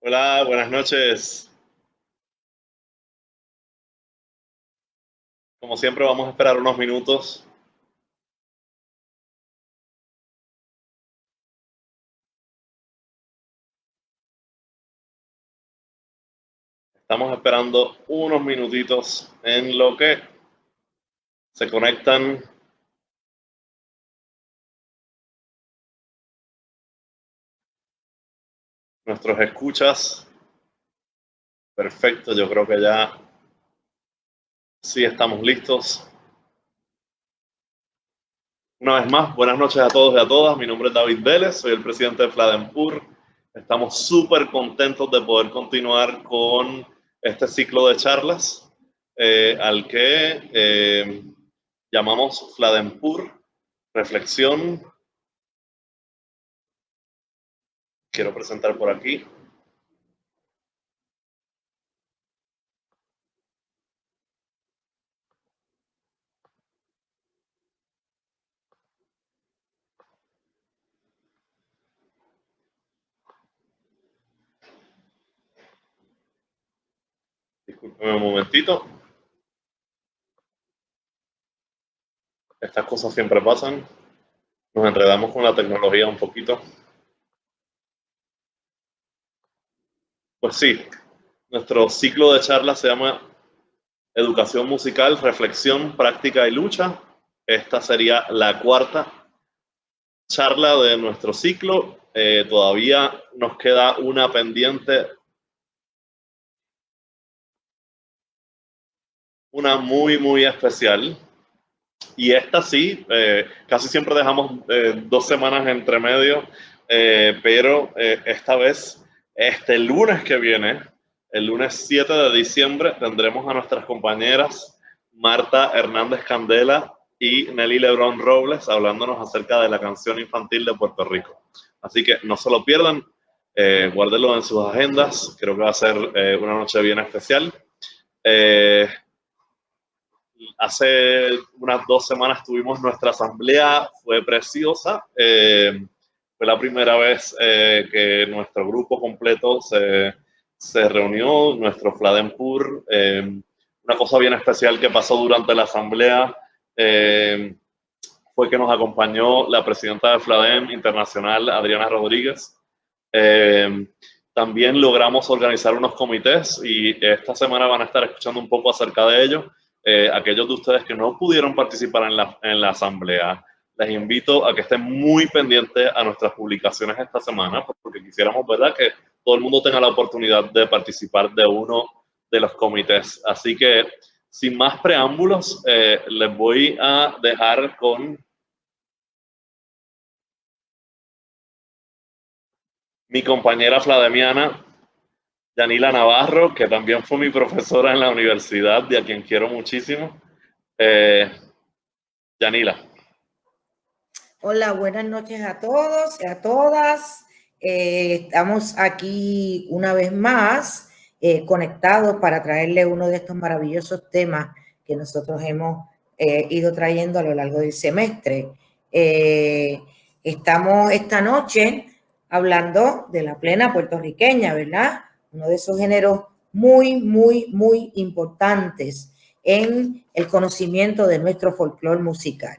Hola, buenas noches. Como siempre, vamos a esperar unos minutos. Estamos esperando unos minutitos en lo que se conectan nuestros escuchas. Perfecto, yo creo que ya sí estamos listos. Una vez más, buenas noches a todos y a todas. Mi nombre es David Vélez, soy el presidente de Fladenpur. Estamos súper contentos de poder continuar con este ciclo de charlas al que llamamos Fladenpur Reflexión. Quiero presentar por aquí. Discúlpeme un momentito. Estas cosas siempre pasan. Nos enredamos con la tecnología un poquito. Pues sí, nuestro ciclo de charlas se llama Educación Musical, Reflexión, Práctica y Lucha. Esta sería la cuarta charla de nuestro ciclo. Todavía nos queda una pendiente, una muy especial. Y esta sí, casi siempre dejamos 2 semanas entre medio, pero esta vez, este lunes que viene, el lunes 7 de diciembre, tendremos a nuestras compañeras Marta Hernández Candela y Nelly Lebrón Robles hablándonos acerca de la canción infantil de Puerto Rico. Así que no se lo pierdan, guárdenlo en sus agendas, creo que va a ser una noche bien especial. Hace unas 2 semanas tuvimos nuestra asamblea, fue preciosa. Fue la primera vez que nuestro grupo completo se reunió, nuestro Fladenpur. Una cosa bien especial que pasó durante la asamblea fue que nos acompañó la presidenta de Fladem Internacional, Adriana Rodríguez. También logramos organizar unos comités y esta semana van a estar escuchando un poco acerca de ello. Aquellos de ustedes que no pudieron participar en la asamblea, les invito a que estén muy pendientes a nuestras publicaciones esta semana, porque quisiéramos, ¿verdad?, que todo el mundo tenga la oportunidad de participar de uno de los comités. Así que, sin más preámbulos, les voy a dejar con mi compañera flademiana, Yanila Navarro, que también fue mi profesora en la universidad y a quien quiero muchísimo. Yanila. Hola, buenas noches a todos y a todas. Estamos aquí una vez más conectados para traerle uno de estos maravillosos temas que nosotros hemos ido trayendo a lo largo del semestre. Estamos esta noche hablando de la plena puertorriqueña, ¿verdad? Uno de esos géneros muy importantes en el conocimiento de nuestro folclore musical.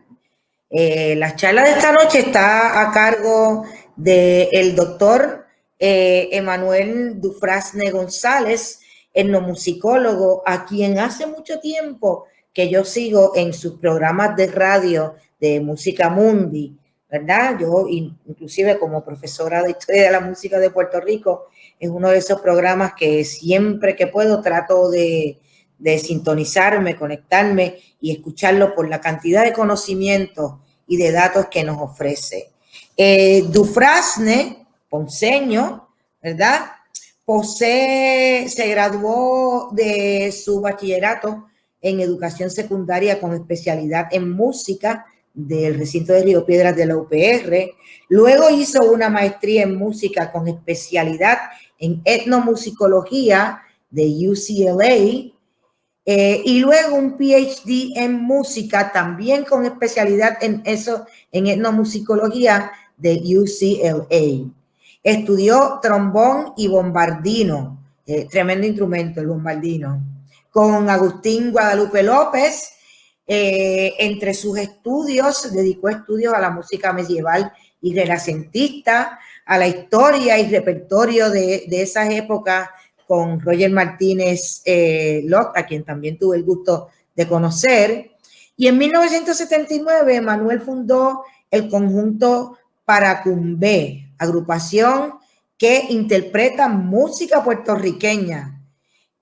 La charla de esta noche está a cargo del doctor Emanuel Dufrasne González, etnomusicólogo, a quien hace mucho tiempo que yo sigo en sus programas de radio de Música Mundi, ¿verdad? Yo, inclusive como profesora de Historia de la Música de Puerto Rico, es uno de esos programas que siempre que puedo trato de sintonizarme, conectarme y escucharlo por la cantidad de conocimientos y de datos que nos ofrece. Dufrasne, ponceño, ¿verdad? Se graduó de su bachillerato en educación secundaria con especialidad en música del recinto de Río Piedras de la UPR. Luego hizo una maestría en música con especialidad en etnomusicología de UCLA. Y luego un PhD en música, también con especialidad en eso, en etnomusicología de UCLA. Estudió trombón y bombardino, tremendo instrumento el bombardino, con Agustín Guadalupe López. Entre sus estudios, dedicó estudios a la música medieval y renacentista, a la historia y repertorio de esas épocas, con Roger Martínez Locke, a quien también tuve el gusto de conocer. Y en 1979 Manuel fundó el conjunto Paracumbé, agrupación que interpreta música puertorriqueña.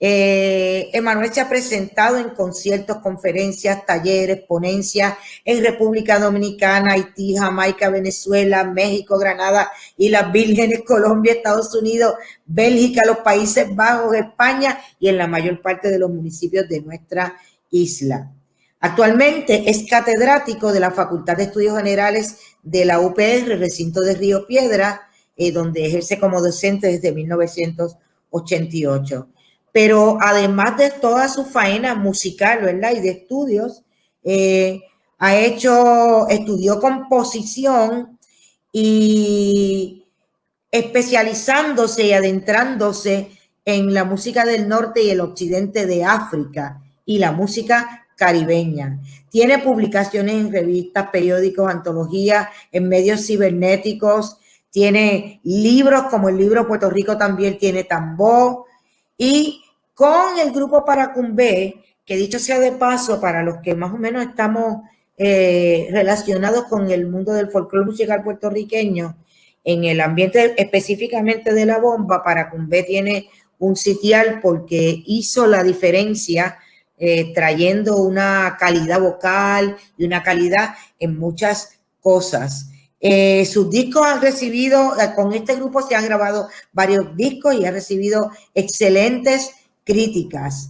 Emanuel se ha presentado en conciertos, conferencias, talleres, ponencias en República Dominicana, Haití, Jamaica, Venezuela, México, Granada y las Vírgenes, Colombia, Estados Unidos, Bélgica, los Países Bajos, España y en la mayor parte de los municipios de nuestra isla. Actualmente es catedrático de la Facultad de Estudios Generales de la UPR, recinto de Río Piedras, donde ejerce como docente desde 1988. Pero además de toda su faena musical, ¿verdad? Y de estudios, estudió composición y especializándose y adentrándose en la música del norte y el occidente de África y la música caribeña. Tiene publicaciones en revistas, periódicos, antologías, en medios cibernéticos, tiene libros como el libro Puerto Rico también tiene tambor, y con el grupo Paracumbé, que dicho sea de paso, para los que más o menos estamos relacionados con el mundo del folclore musical puertorriqueño, en el ambiente específicamente de la bomba, Paracumbé tiene un sitial porque hizo la diferencia trayendo una calidad vocal y una calidad en muchas cosas. Sus discos han recibido, con este grupo se han grabado varios discos y ha recibido excelentes críticas.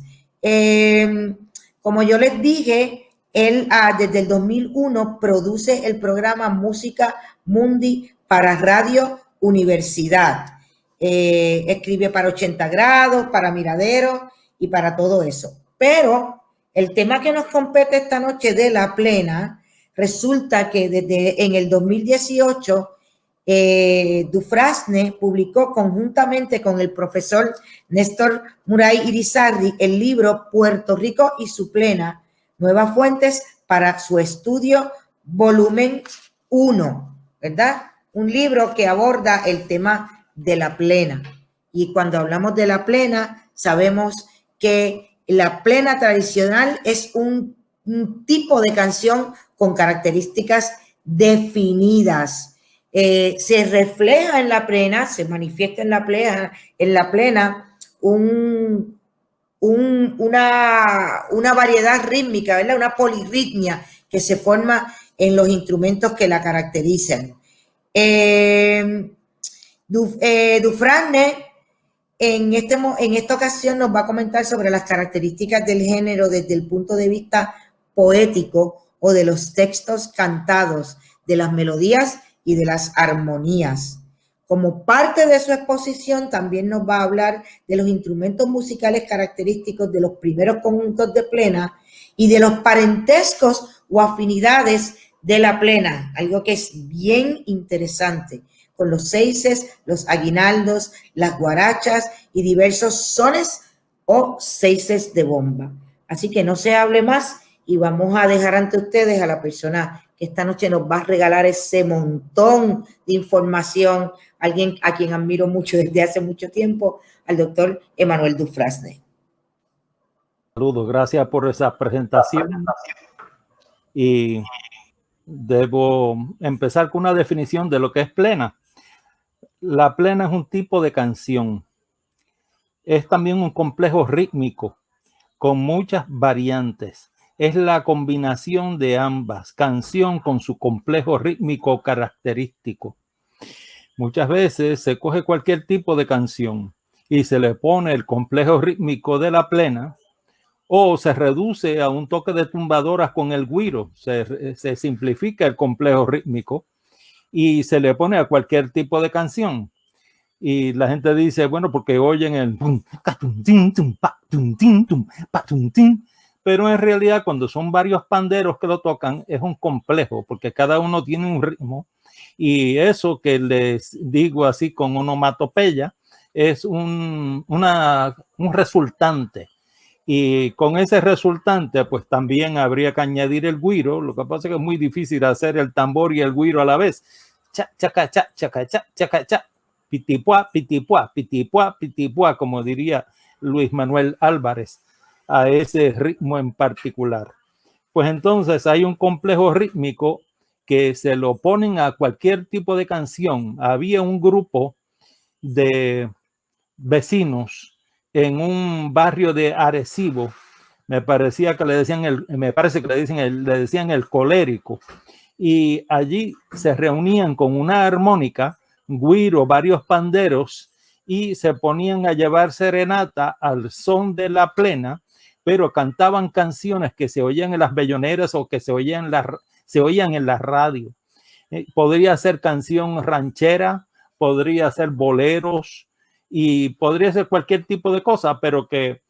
Como yo les dije, él desde el 2001 produce el programa Música Mundi para Radio Universidad. Escribe para 80 grados, para Miradero y para todo eso. Pero el tema que nos compete esta noche de La Plena, resulta que desde en el 2018 Dufrasne publicó conjuntamente con el profesor Néstor Muray Irizarry el libro Puerto Rico y su Plena, Nuevas Fuentes para su Estudio, volumen 1, ¿verdad? Un libro que aborda el tema de la plena. Y cuando hablamos de la plena, sabemos que la plena tradicional es un tipo de canción con características definidas. Se refleja en la plena, se manifiesta en la plena una variedad rítmica, ¿verdad? Una polirritmia que se forma en los instrumentos que la caracterizan. Dufrasne en esta ocasión nos va a comentar sobre las características del género desde el punto de vista poético o de los textos cantados, de las melodías y de las armonías. Como parte de su exposición también nos va a hablar de los instrumentos musicales característicos de los primeros conjuntos de plena y de los parentescos o afinidades de la plena, algo que es bien interesante, con los seises, los aguinaldos, las guarachas y diversos sones o seises de bomba. Así que no se hable más y vamos a dejar ante ustedes a la persona que esta noche nos va a regalar ese montón de información, alguien a quien admiro mucho desde hace mucho tiempo, al doctor Emanuel Dufrasne. Saludos, gracias por esa presentación. Y debo empezar con una definición de lo que es plena. La plena es un tipo de canción. Es también un complejo rítmico con muchas variantes. Es la combinación de ambas, canción con su complejo rítmico característico. Muchas veces se coge cualquier tipo de canción y se le pone el complejo rítmico de la plena, o se reduce a un toque de tumbadoras con el güiro, se simplifica el complejo rítmico y se le pone a cualquier tipo de canción. Y la gente dice, bueno, porque oyen el pero en realidad cuando son varios panderos que lo tocan es un complejo, porque cada uno tiene un ritmo, y eso que les digo así con onomatopeya es un resultante. Y con ese resultante, pues también habría que añadir el güiro. Lo que pasa es que es muy difícil hacer el tambor y el güiro a la vez. Cha, chaca, cha, chaca, cha, chaca, cha. Pitipua, pitipua, pitipua, pitipua, como diría Luis Manuel Álvarez, a ese ritmo en particular. Pues entonces hay un complejo rítmico que se lo ponen a cualquier tipo de canción. Había un grupo de vecinos en un barrio de Arecibo, me parecía que le decían me parece que le decían el colérico, y allí se reunían con una armónica, güiro, varios panderos, y se ponían a llevar serenata al son de la plena, pero cantaban canciones que se oían en las belloneras o que se oían en la radio. Podría ser canción ranchera, podría ser boleros, y podría ser cualquier tipo de cosa, pero que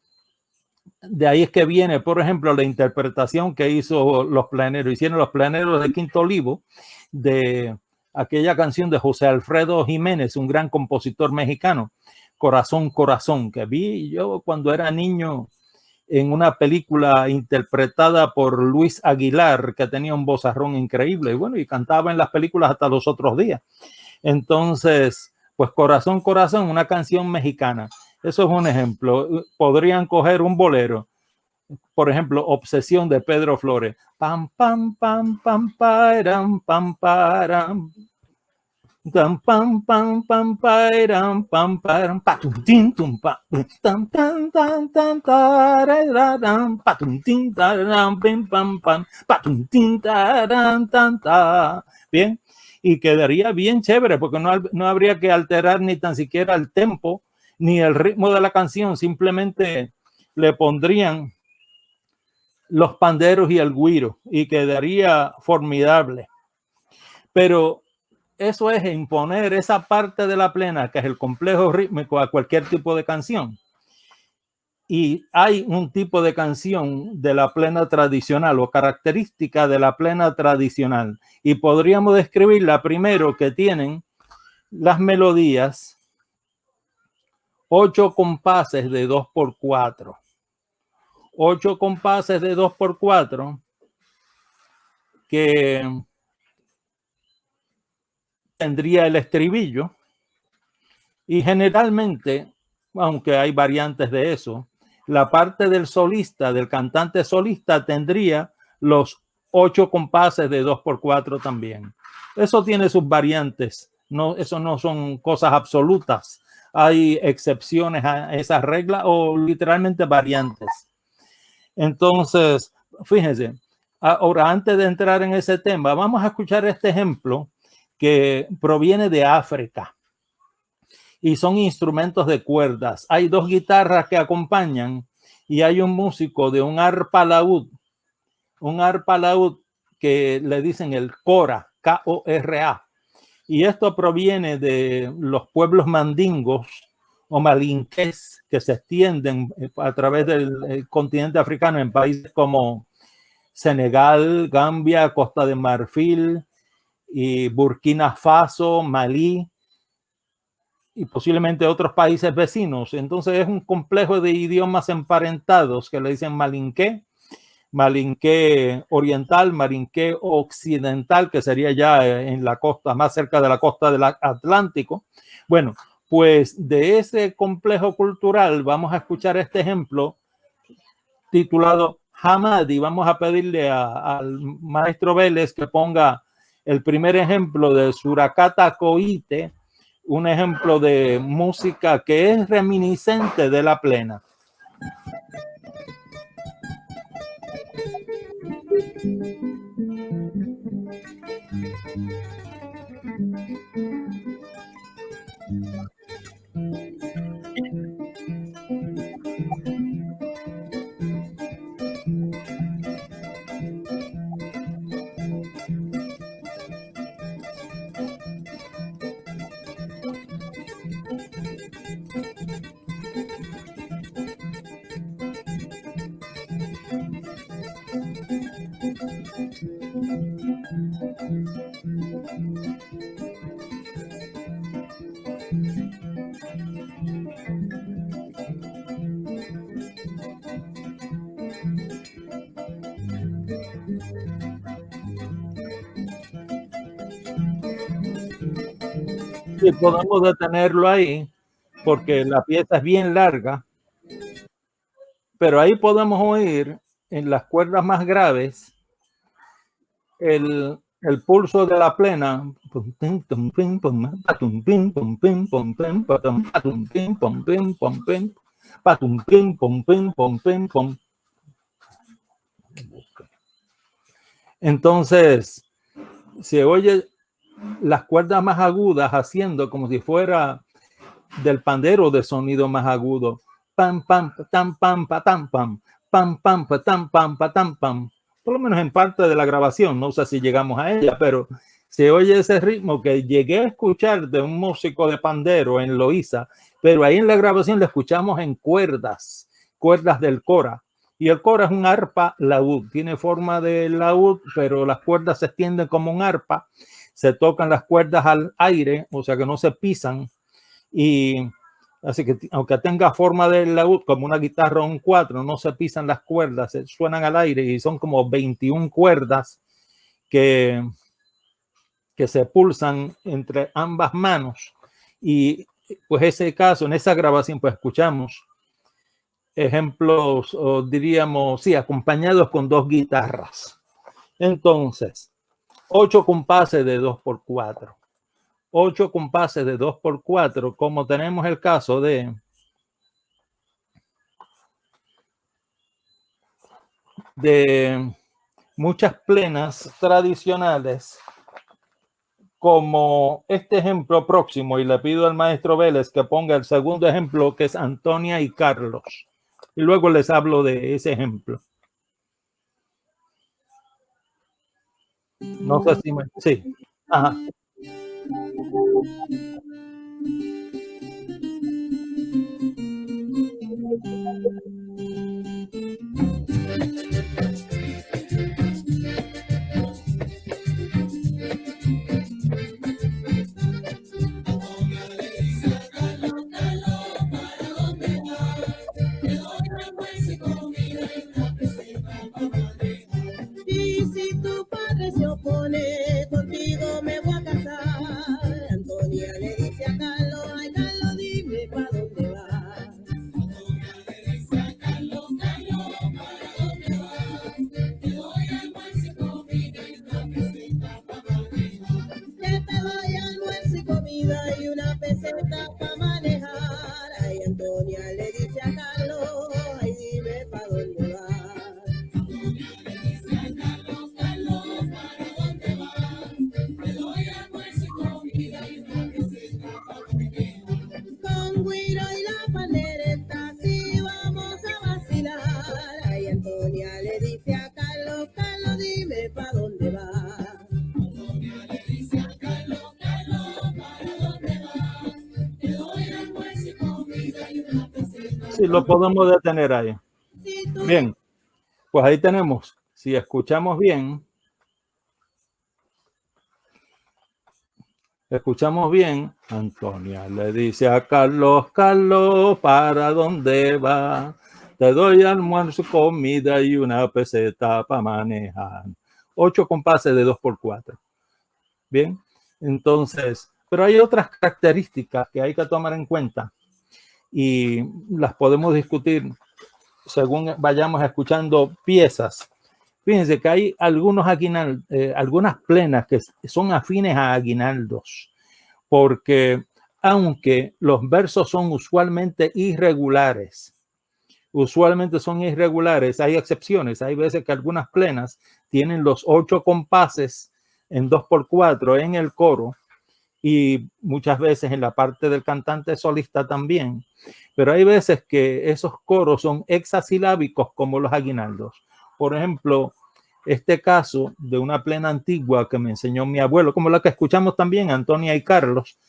de ahí es que viene, por ejemplo, la interpretación que hicieron los Planeros de Quinto Olivo de aquella canción de José Alfredo Jiménez, un gran compositor mexicano, Corazón, Corazón, que vi yo cuando era niño en una película interpretada por Luis Aguilar, que tenía un vozarrón increíble, y bueno, y cantaba en las películas hasta los otros días. Entonces, pues Corazón, Corazón, una canción mexicana. Eso es un ejemplo. Podrían coger un bolero, por ejemplo, Obsesión de Pedro Flores. Pam, pam, pam, pam, param, pam, param. Pam, pam, pam, pam, param, pam, param, patum, tin, tum, pa, tam, tan, tan, tan, tararam, patum, tin, tararam, pim, pam, pam, patum, tin, tararam, tan, ta. Bien, y quedaría bien chévere, porque no habría que alterar ni tan siquiera el tempo ni el ritmo de la canción, simplemente le pondrían los panderos y el güiro y quedaría formidable. Pero eso es imponer esa parte de la plena, que es el complejo rítmico, a cualquier tipo de canción. Y hay un tipo de canción de la plena tradicional o característica de la plena tradicional. Y podríamos describirla primero, que tienen las melodías 8 compases de 2x4. 8 compases de 2x4 que tendría el estribillo, y generalmente, aunque hay variantes de eso, la parte del solista, del cantante solista, tendría los 8 compases de 2x4 también. Eso tiene sus variantes, no, eso no son cosas absolutas. Hay excepciones a esa regla o literalmente variantes. Entonces, fíjense, ahora antes de entrar en ese tema, vamos a escuchar este ejemplo que proviene de África y son instrumentos de cuerdas. Hay 2 guitarras que acompañan y hay un músico de un arpa laúd que le dicen el kora, K-O-R-A. Y esto proviene de los pueblos mandingos o malinqués que se extienden a través del continente africano en países como Senegal, Gambia, Costa de Marfil y Burkina Faso, Malí y posiblemente otros países vecinos. Entonces es un complejo de idiomas emparentados que le dicen malinqué, malinqué oriental, malinqué occidental, que sería ya en la costa, más cerca de la costa del Atlántico. Bueno, pues de ese complejo cultural vamos a escuchar este ejemplo titulado Hamadi. Vamos a pedirle al maestro Vélez que ponga el primer ejemplo de Suracata Coite, un ejemplo de música que es reminiscente de la plena. Sí, podemos detenerlo ahí porque la pieza es bien larga, pero ahí podemos oír en las cuerdas más graves el pulso de la plena. Entonces, se oye las cuerdas más agudas haciendo como si fuera del pandero de sonido más agudo. Pam, pam, tam, pam, patam, pam, pam, pam, patam, pam, patam, pam. Por lo menos en parte de la grabación, no sé si llegamos a ella, pero se oye ese ritmo que llegué a escuchar de un músico de pandero en Loíza, pero ahí en la grabación lo escuchamos en cuerdas del cora. Y el cora es un arpa laúd, tiene forma de laúd, pero las cuerdas se extienden como un arpa, se tocan las cuerdas al aire, o sea que no se pisan, y así que aunque tenga forma de laúd como una guitarra o un cuatro, no se pisan las cuerdas, se suenan al aire y son como 21 cuerdas que se pulsan entre ambas manos. Y pues ese caso, en esa grabación, pues escuchamos ejemplos, o diríamos, sí, acompañados con dos guitarras. Entonces, 8 compases de 2x4. 8 compases de 2x4, como tenemos el caso de muchas plenas tradicionales, como este ejemplo próximo, y le pido al maestro Vélez que ponga el segundo ejemplo, que es Antonia y Carlos, y luego les hablo de ese ejemplo. No sé si me... Sí. Ajá. Y si tu padre se opone, contigo me voy a casar. Antonia le dice a Carlos, ay Carlos, dime pa' dónde vas. Antonia le dice a Carlos, Carlos, ¿para dónde vas? Te doy almuerzo y comida y una peseta pa' manejar. Que te doy almuerzo y comida y una peseta pa' manejar. Ay, Antonia le dice a Carlos, ay dime pa' dónde vas. Con Guiro y la pandereta sí vamos a vacilar. Ay, Antonia le dice a Carlos, Carlos, dime pa' dónde vas. Antonia le dice a Carlos, Carlos, ¿para dónde vas? Te doy almuerzo y comida y una peseta. Sí, lo podemos detener ahí. Bien, pues ahí tenemos, si escuchamos bien, Antonia le dice a Carlos, Carlos, ¿para dónde va? Te doy almuerzo, comida y una peseta para manejar. 8 compases de 2x4. Bien, entonces, pero hay otras características que hay que tomar en cuenta y las podemos discutir según vayamos escuchando piezas. Fíjense que hay algunas plenas que son afines a aguinaldos, porque aunque los versos son usualmente irregulares, hay excepciones. Hay veces que algunas plenas tienen los 8 compases en 2x4 en el coro y muchas veces en la parte del cantante solista también. Pero hay veces que esos coros son hexasilábicos como los aguinaldos. Por ejemplo, este caso de una plena antigua que me enseñó mi abuelo, como la que escuchamos también, Antonia y Carlos,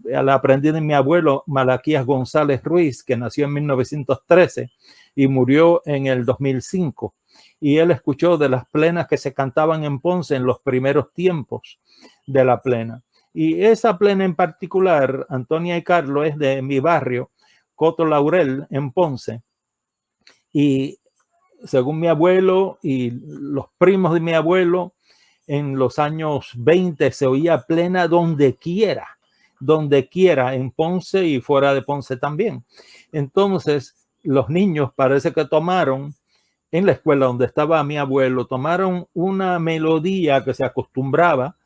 la aprendí de mi abuelo Malaquías González Ruiz, que nació en 1913 y murió en el 2005. y él escuchó de las plenas que se cantaban en Ponce en los primeros tiempos de la plena. Y esa plena en particular, Antonia y Carlos, es de mi barrio, Coto Laurel, en Ponce. Y según mi abuelo y los primos de mi abuelo, en los años 20 se oía plena donde quiera, en Ponce y fuera de Ponce también. Entonces, los niños parece que tomaron, en la escuela donde estaba mi abuelo, tomaron una melodía que se acostumbraba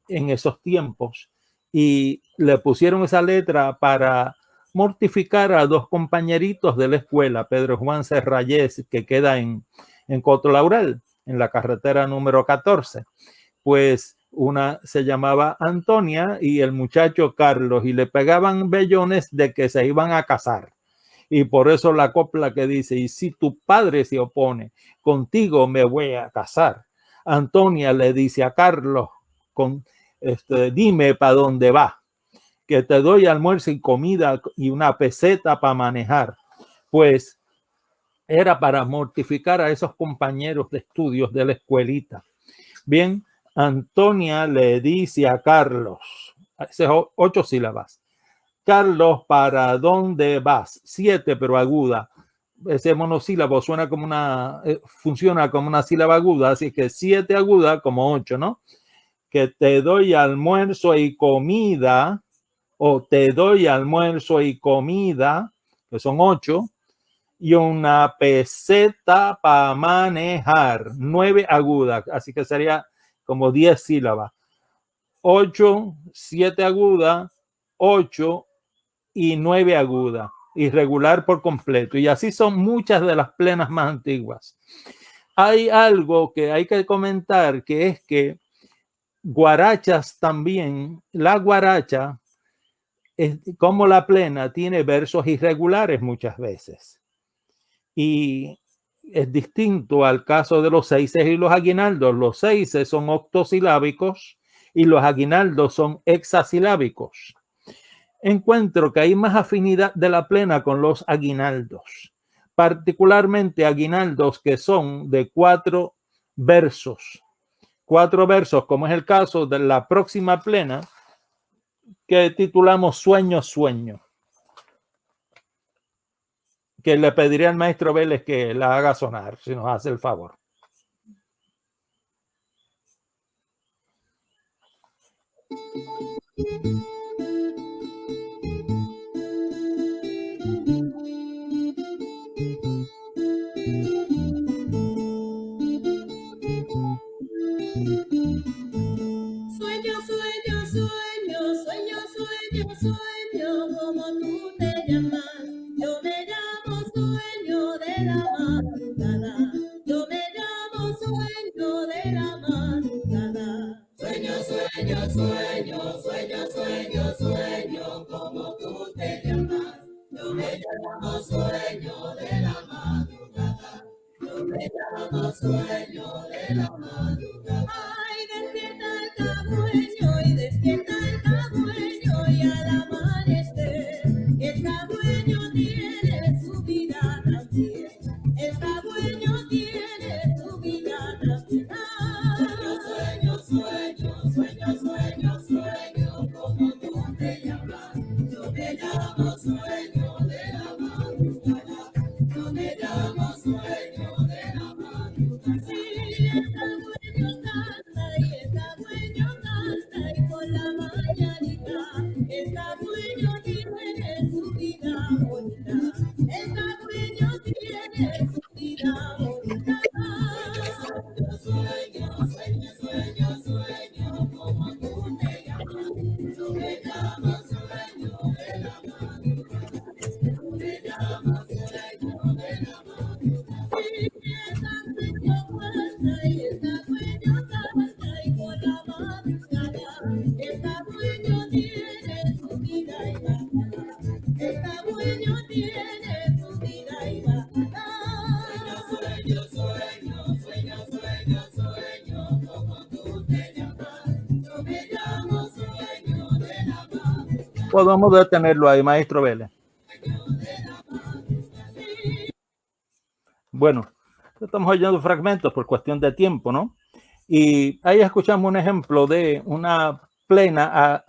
en esos tiempos y le pusieron esa letra para mortificar a dos compañeritos de la escuela, Pedro Juan Serrayes, que queda en Coto Laurel, en la carretera número 14. Pues una se llamaba Antonia y el muchacho Carlos, y le pegaban bellones de que se iban a casar. Y por eso la copla que dice, y si tu padre se opone, contigo me voy a casar. Antonia le dice a Carlos, dime para dónde va, que te doy almuerzo y comida y una peseta para manejar. Pues era para mortificar a esos compañeros de estudios de la escuelita. Bien, Antonia le dice a Carlos, 8 sílabas, Carlos, ¿para dónde vas? 7, pero aguda. Ese monosílabo suena como funciona como una sílaba aguda, así que 7 aguda como 8, ¿no? Que te doy almuerzo y comida, o te doy almuerzo y comida, que son 8, y una peseta para manejar, 9 aguda, así que sería como 10 sílabas. 8, 7 aguda, 8 y 9 aguda, irregular por completo. Y así son muchas de las plenas más antiguas. Hay algo que hay que comentar, que es que guarachas también, la guaracha, como la plena, tiene versos irregulares muchas veces. Y es distinto al caso de los seises y los aguinaldos. Los seises son octosilábicos y los aguinaldos son hexasilábicos. Encuentro que hay más afinidad de la plena con los aguinaldos, particularmente aguinaldos que son de 4 versos. 4 versos, como es el caso de la próxima plena, que titulamos Sueño, Sueño, que le pediría al maestro Vélez que la haga sonar, si nos hace el favor. Sueño, sueño, sueño, sueño, sueño, sueño, como tú te llamas. Yo me llamo sueño de la madrugada. Yo me llamo sueño de la madrugada. Sueño, sueño, sueño, sueño, sueño, sueño, como tú te llamas. Yo me llamo sueño de la madrugada. Yo me llamo sueño de la madrugada. Ay, despierta el cagüeño y despierta el cagüeño y al amanecer el cagüeño tiene su vida también. El cagüeño tiene su vida también. Sueño, sueño, sueño, sueño, sueño, como tú te llamas. Yo me llamo sueño de la madrugada. Yo me llamo sueño de la madrugada. Sí, el cagüeño canta y el cagüeño canta y por la mañanita el cagüeño tiene su vida bonita. El cagüeño tiene su vida bonita. Sueño, sueño, sueño, sueño, como tú te llamas. Yo me llamo sueño de la madrugada. Yo me llamo sueño de la madrugada. Sí, el cagüeño canta y el cagüeño canta y por la madrugada el cagüeño tiene su vida y bacana. El cagüeño tiene su vida y bacana. Sueño, sueño, sueño, sueño, sueño, como tú te llamas. Yo me llamo sueño de la madrugada. Podemos detenerlo ahí, maestro Vélez. Bueno, Estamos oyendo fragmentos por cuestión de tiempo, ¿no? Y ahí escuchamos un ejemplo de una plena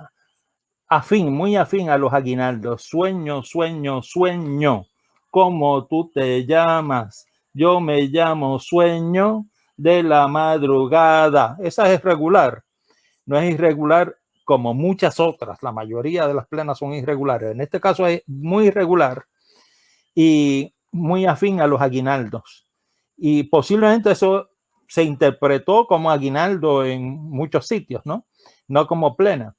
afín, muy afín a los aguinaldos. Sueño, sueño, sueño, ¿cómo tú te llamas? Yo me llamo Sueño de la Madrugada. Esa es regular, no es irregular como muchas otras. La mayoría de las plenas son irregulares. En este caso es muy irregular y muy afín a los aguinaldos. Y posiblemente eso se interpretó como aguinaldo en muchos sitios, ¿no? No como plena.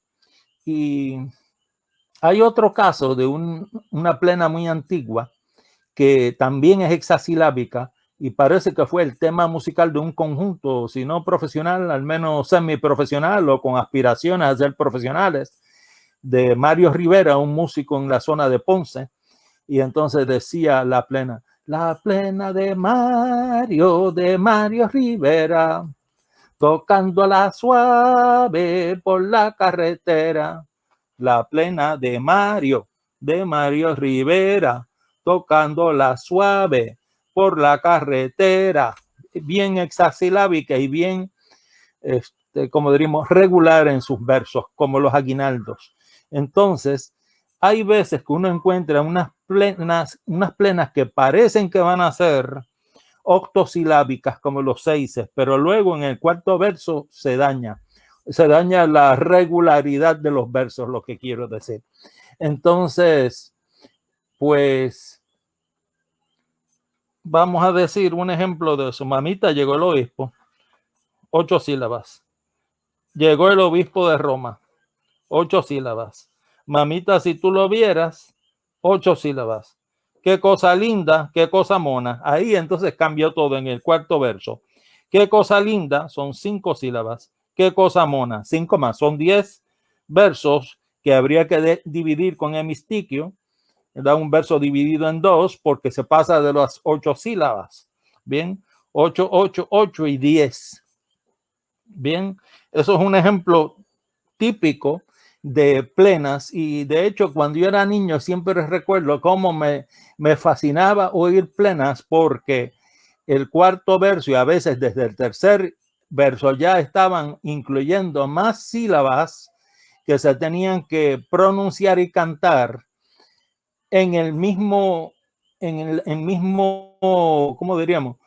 Y hay otro caso de una plena muy antigua que también es hexasilábica y parece que fue el tema musical de un conjunto, si no profesional, al menos semiprofesional o con aspiraciones a ser profesionales, de Mario Rivera, un músico en la zona de Ponce. Y entonces decía la plena de Mario Rivera, tocando la suave por la carretera. La plena de Mario Rivera, tocando la suave por la carretera. Bien hexasilábica y bien, como diríamos, regular en sus versos, como los aguinaldos. Entonces, hay veces que uno encuentra unas plenas que parecen que van a ser octosilábicas como los seises, pero luego en el cuarto verso se daña la regularidad de los versos, lo que quiero decir. Entonces, pues vamos a decir un ejemplo de eso. Mamita, llegó el obispo, 8 sílabas. Llegó el obispo de Roma, 8 sílabas. Mamita, si tú lo vieras, 8 sílabas. Qué cosa linda, qué cosa mona. Ahí entonces cambió todo en el cuarto verso. Qué cosa linda, son 5 sílabas. Qué cosa mona, 5 más. Son 10 versos que habría que dividir con hemistiquio. Da un verso dividido en 2 porque se pasa de las 8 sílabas. Bien, 8, 8, 8 y 10. Bien, eso es un ejemplo típico de plenas, y de hecho cuando yo era niño siempre recuerdo cómo me fascinaba oír plenas, porque el cuarto verso y a veces desde el tercer verso ya estaban incluyendo más sílabas que se tenían que pronunciar y cantar en el mismo, ¿cómo diríamos?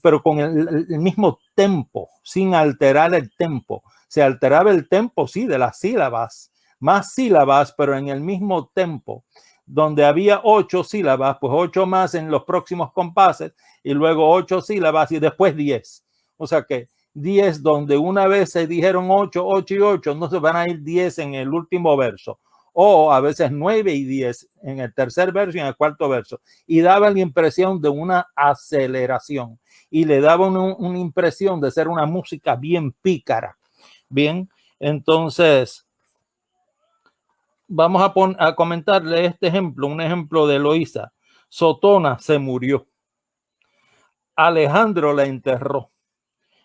Pero con el mismo tempo, sin alterar el tempo. Se alteraba el tempo, sí, de las sílabas, más sílabas, pero en el mismo tempo. Donde había 8 sílabas, pues 8 más en los próximos compases, y luego 8 sílabas y después 10. O sea que 10 donde una vez se dijeron 8, 8 y 8, no se van a ir 10 en el último verso. O a veces 9 y 10 en el tercer verso y en el cuarto verso. Y daba la impresión de una aceleración. Y le daba una impresión de ser una música bien pícara. Bien, entonces vamos a comentarle este ejemplo, un ejemplo de Eloísa. Sotona se murió. Alejandro la enterró.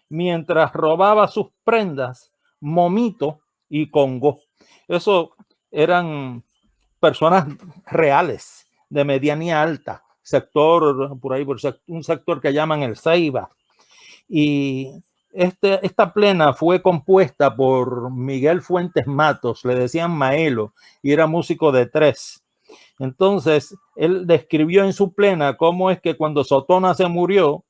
Mientras robaba sus prendas, Momito y Congo. Eso eran personas reales de medianía alta, sector por ahí, un sector que llaman el Ceiba. Y esta plena fue compuesta por Miguel Fuentes Matos, le decían Maelo, y era músico de 3. Entonces, él describió en su plena cómo es que cuando Sotona se murió,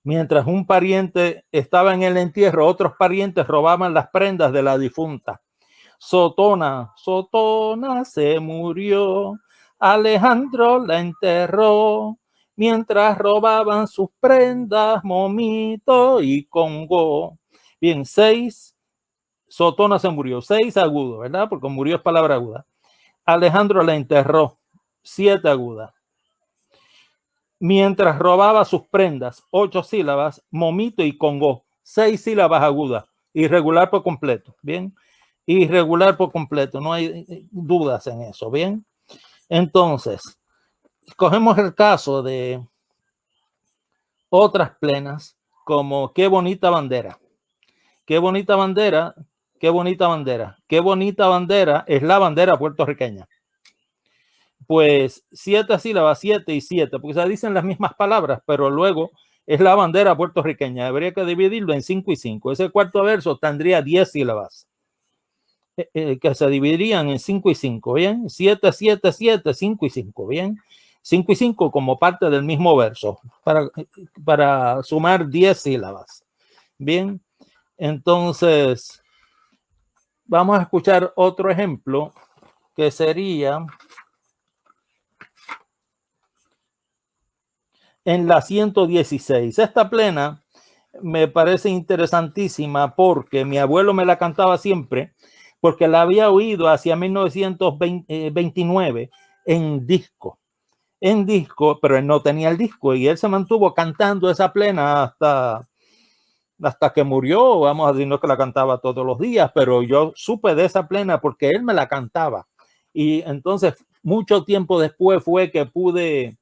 mientras un pariente estaba en el entierro, otros parientes robaban las prendas de la difunta. Sotona se murió, Alejandro la enterró, mientras robaban sus prendas, Momito y Congo. Bien, 6, Sotona se murió, 6 agudos, ¿verdad? Porque murió es palabra aguda. Alejandro la enterró, 7 agudas. Mientras robaba sus prendas, 8 sílabas, Momito y Congo, 6 sílabas agudas, irregular por completo, ¿bien? Irregular por completo, no hay dudas en eso, ¿bien? Entonces, cogemos el caso de otras plenas como Qué bonita bandera. Qué bonita bandera, qué bonita bandera. Qué bonita bandera es la bandera puertorriqueña. pues 7 sílabas, 7 y 7, porque se dicen las mismas palabras, pero luego es la bandera puertorriqueña. Habría que dividirlo en 5 y 5. Ese cuarto verso tendría 10 sílabas, que se dividirían en 5 y 5, ¿bien? 7, 7, 7, 5 y 5, ¿bien? 5 y 5 como parte del mismo verso, para sumar 10 sílabas, ¿bien? Entonces, vamos a escuchar otro ejemplo, que sería en la 116. Esta plena me parece interesantísima porque mi abuelo me la cantaba siempre, porque la había oído hacia 1929 en disco, pero él no tenía el disco y él se mantuvo cantando esa plena hasta que murió. Vamos a decir, no que la cantaba todos los días, pero yo supe de esa plena porque él me la cantaba. Y entonces, mucho tiempo después fue que pude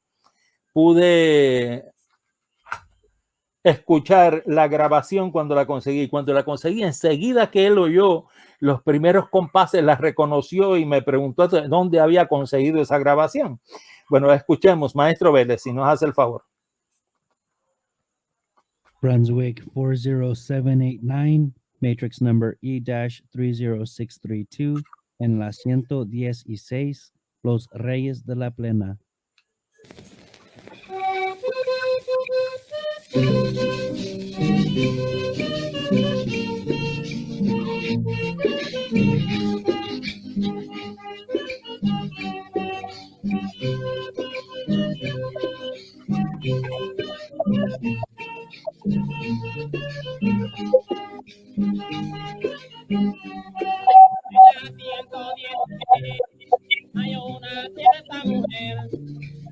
escuchar la grabación cuando la conseguí. Cuando la conseguí, enseguida que él oyó los primeros compases, la reconoció y me preguntó dónde había conseguido esa grabación. Bueno, escuchemos, maestro Vélez, si nos hace el favor. Brunswick 40789, matrix number E-30632, en la 116, Los Reyes de la Plena. Hay una cierta mujer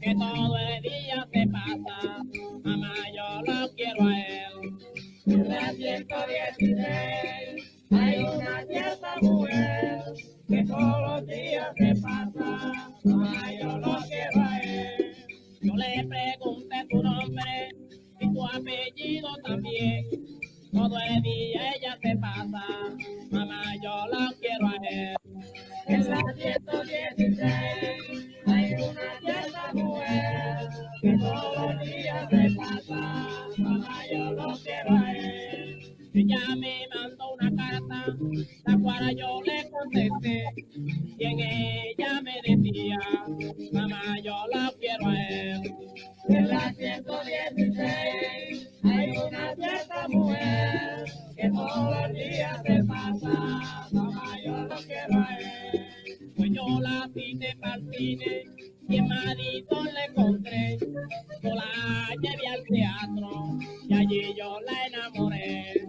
que todo el día se pasa, mamá, yo lo quiero a él. En la 116 hay una cierta mujer que todos los días se pasa, mamá, yo lo quiero a él. Yo le pregunté tu nombre y tu apellido también. Todo el día ella se pasa, mamá, yo la quiero a él. En la 116 hay una cierta mujer que todos los días se pasa, mamá, yo lo quiero a él. Ella me mandó una carta, la cual yo le contesté, y en ella me decía, mamá, yo la quiero a él. En la 116 hay una cierta mujer que todos los días se pasa, mamá, yo lo quiero a él. Pues yo la cité para el cine y en Madison la encontré. Yo la llevé al teatro y allí yo la enamoré.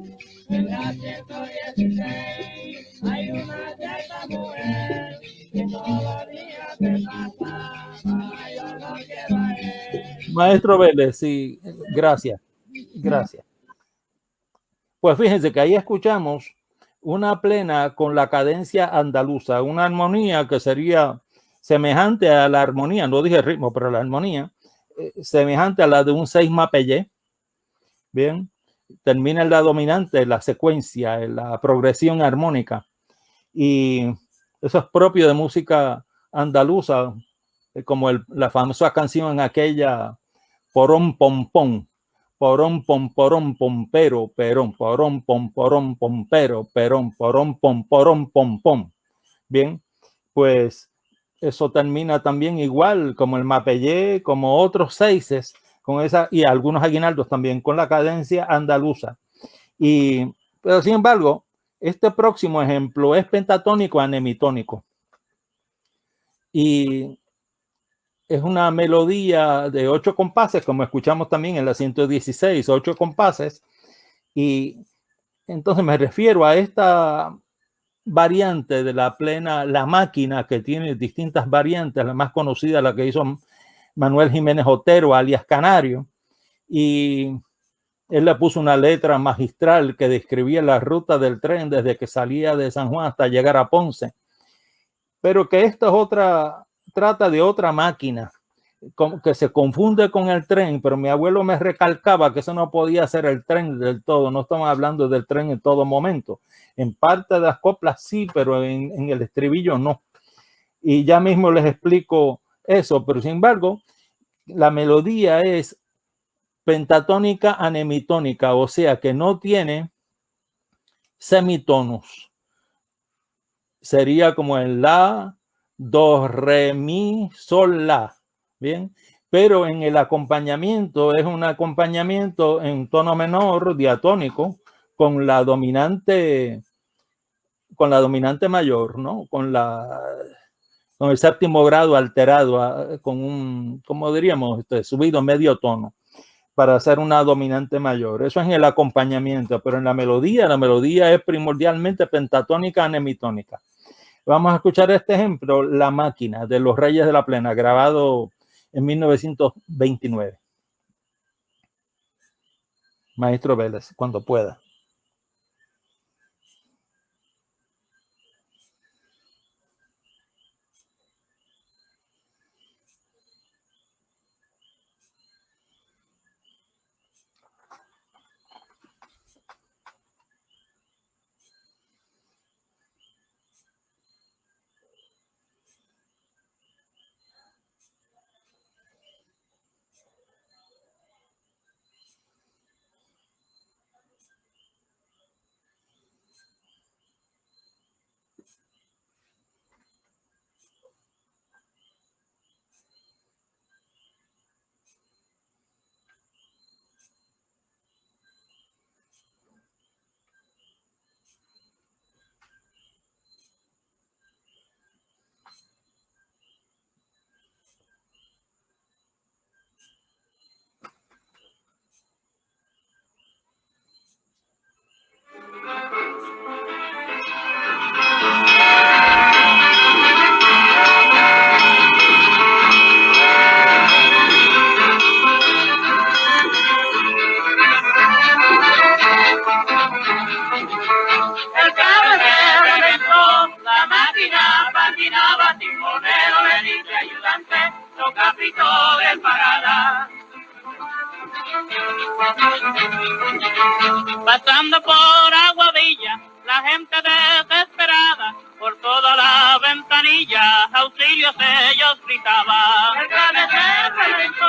En la 116 hay una cierta mujer que todos los días se pasa, mamá, yo lo quiero a él. Maestro Vélez, sí, gracias. Gracias. Pues fíjense que ahí escuchamos una plena con la cadencia andaluza, una armonía que sería semejante a la armonía, no dije ritmo, pero la armonía, semejante a la de un 6 mapellé. Bien, termina en la dominante, la secuencia, en la progresión armónica. Y eso es propio de música andaluza, como la famosa canción aquella, Porón, pom, pom. Porón, pom, pero, perón, porón, pom, pero, perón, porón, pom, pom. Bien, pues eso termina también igual como el mapellé, como otros seises, con esa, y algunos aguinaldos también, con la cadencia andaluza. Pero sin embargo, este próximo ejemplo es pentatónico anemitónico. Y es una melodía de 8 compases, como escuchamos también en la 116, 8 compases. Y entonces me refiero a esta variante de la plena, la máquina, que tiene distintas variantes, la más conocida, la que hizo Manuel Jiménez Otero, alias Canario. Y él le puso una letra magistral que describía la ruta del tren desde que salía de San Juan hasta llegar a Ponce. Pero que esta es otra, trata de otra máquina que se confunde con el tren, pero mi abuelo me recalcaba que eso no podía ser el tren del todo. No estamos hablando del tren en todo momento. En parte de las coplas sí, pero en el estribillo no. Y ya mismo les explico eso, pero sin embargo, la melodía es pentatónica anemitónica, o sea que no tiene semitonos. Sería como el la, do, re, mi, sol, la. Bien, pero en el acompañamiento es un acompañamiento en tono menor, diatónico, con la dominante mayor, ¿no? Con el séptimo grado alterado, con un, como diríamos, subido medio tono, para hacer una dominante mayor. Eso es en el acompañamiento, pero en la melodía es primordialmente pentatónica anemitónica. Vamos a escuchar este ejemplo, La Máquina, de Los Reyes de la Plena, grabado en 1929. Maestro Vélez, cuando pueda. El carro se reventó, la máquina patinaba, timonero le dice ayudante, toca pito de parada. Pasando por Aguadilla, la gente desesperada, por toda la ventanilla, auxilios ellos gritaban. El carro se reventó,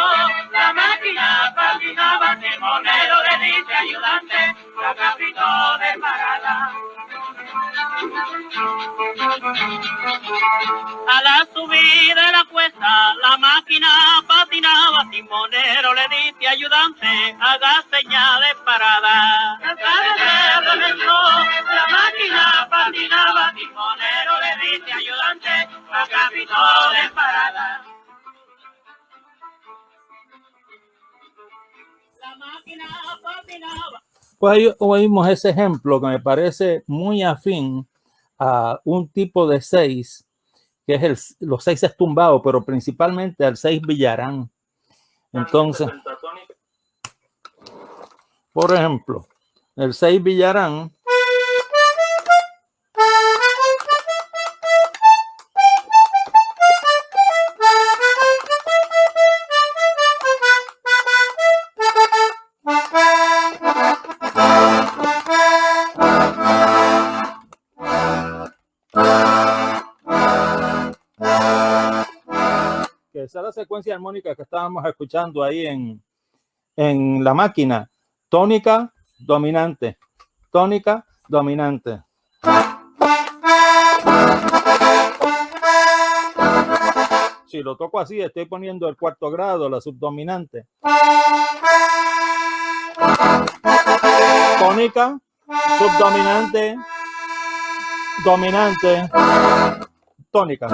la máquina patinaba, timonero le dice ayudante, toca pito de parada. A la subida de la cuesta, la máquina patinaba, timonero le dice ayudante, haga señal de parada. El carro se reventó, la máquina patinaba, timonero le dice ayudante, haga pito de parada. La máquina patinaba. Pues ahí oímos ese ejemplo que me parece muy afín a un tipo de 6, que es los 6 tumbados, pero principalmente al 6 Villarán. Entonces, por ejemplo, el 6 Villarán que esa es la secuencia armónica que estábamos escuchando ahí en la máquina. Tónica, dominante. Tónica, dominante. Si lo toco así, estoy poniendo el cuarto grado, la subdominante. Tónica, subdominante, dominante, tónica.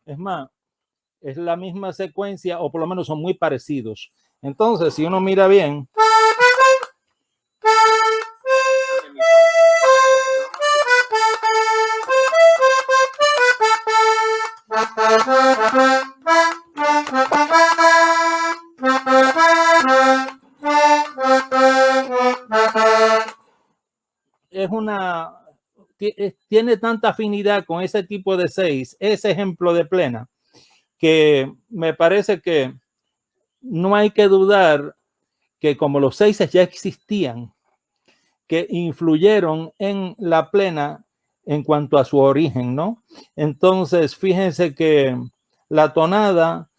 Es más, es la misma secuencia, o por lo menos son muy parecidos. Entonces, si uno mira bien, tiene tanta afinidad con ese tipo de 6, ese ejemplo de plena, que me parece que no hay que dudar que como los seises ya existían, que influyeron en la plena en cuanto a su origen, ¿no? Entonces, fíjense que la tonada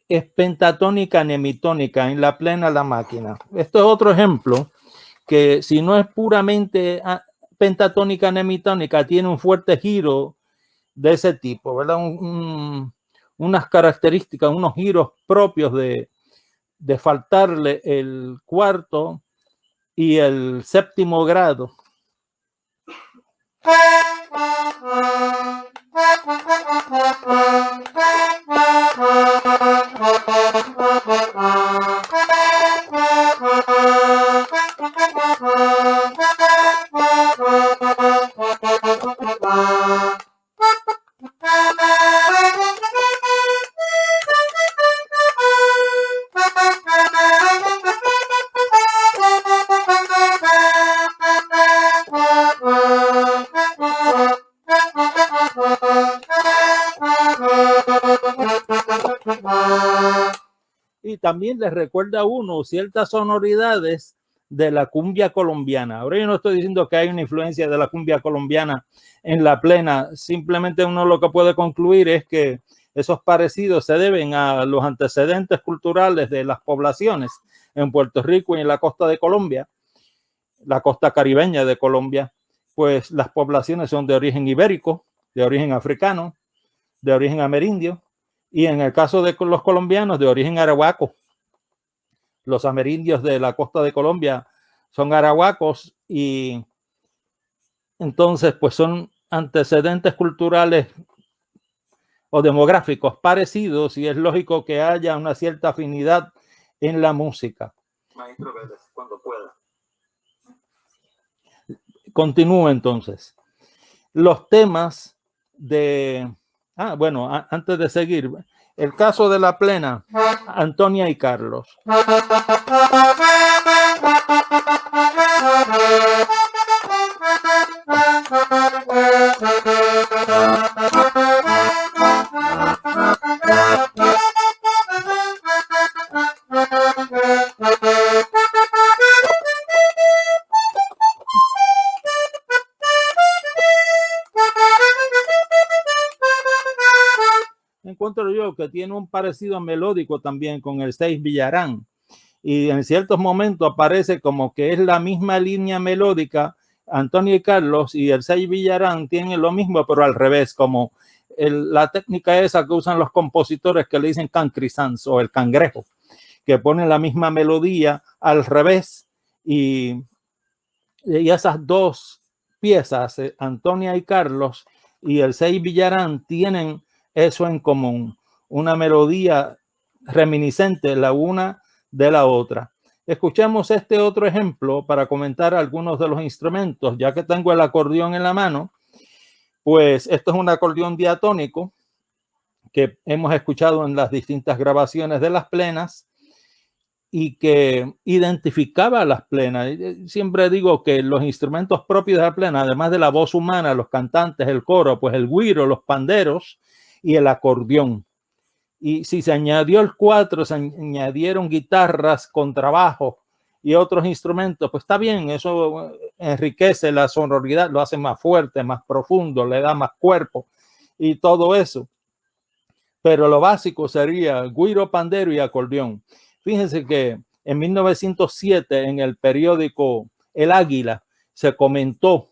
es pentatónica nemitónica, en la plena la máquina. Esto es otro ejemplo que si no es puramente pentatónica nemitónica, tiene un fuerte giro de ese tipo, ¿verdad? Unas características, unos giros propios de faltarle el cuarto y el séptimo grado. Y también les recuerda a uno ciertas sonoridades de la cumbia colombiana. Ahora yo no estoy diciendo que hay una influencia de la cumbia colombiana en la plena, simplemente uno lo que puede concluir es que esos parecidos se deben a los antecedentes culturales de las poblaciones en Puerto Rico y en la costa de Colombia, la costa caribeña de Colombia, pues las poblaciones son de origen ibérico, de origen africano, de origen amerindio, y en el caso de los colombianos, de origen arahuaco. Los amerindios de la costa de Colombia son arahuacos y entonces pues son antecedentes culturales o demográficos parecidos y es lógico que haya una cierta afinidad en la música. Maestro Vélez, cuando pueda. Continúo entonces. Los temas de... bueno, antes de seguir, el caso de la plena, Antonia y Carlos. Encuentro yo que tiene un parecido melódico también con el Seis Villarán y en ciertos momentos aparece como que es la misma línea melódica. Antonio y Carlos y el Seis Villarán tienen lo mismo pero al revés, como la técnica esa que usan los compositores que le dicen cancrisans o el cangrejo, que ponen la misma melodía al revés y esas dos piezas, Antonia y Carlos y el Seis Villarán, tienen eso en común, una melodía reminiscente la una de la otra. Escuchemos este otro ejemplo para comentar algunos de los instrumentos, ya que tengo el acordeón en la mano. Pues esto es un acordeón diatónico que hemos escuchado en las distintas grabaciones de las plenas y que identificaba las plenas. Siempre digo que los instrumentos propios de la plena, además de la voz humana, los cantantes, el coro, pues el güiro, los panderos y el acordeón. Y si se añadió el cuatro, se añadieron guitarras, contrabajo y otros instrumentos, pues está bien, eso enriquece la sonoridad, lo hace más fuerte, más profundo, le da más cuerpo y todo eso. Pero lo básico sería güiro, pandero y acordeón. Fíjense que en 1907 en el periódico El Águila se comentó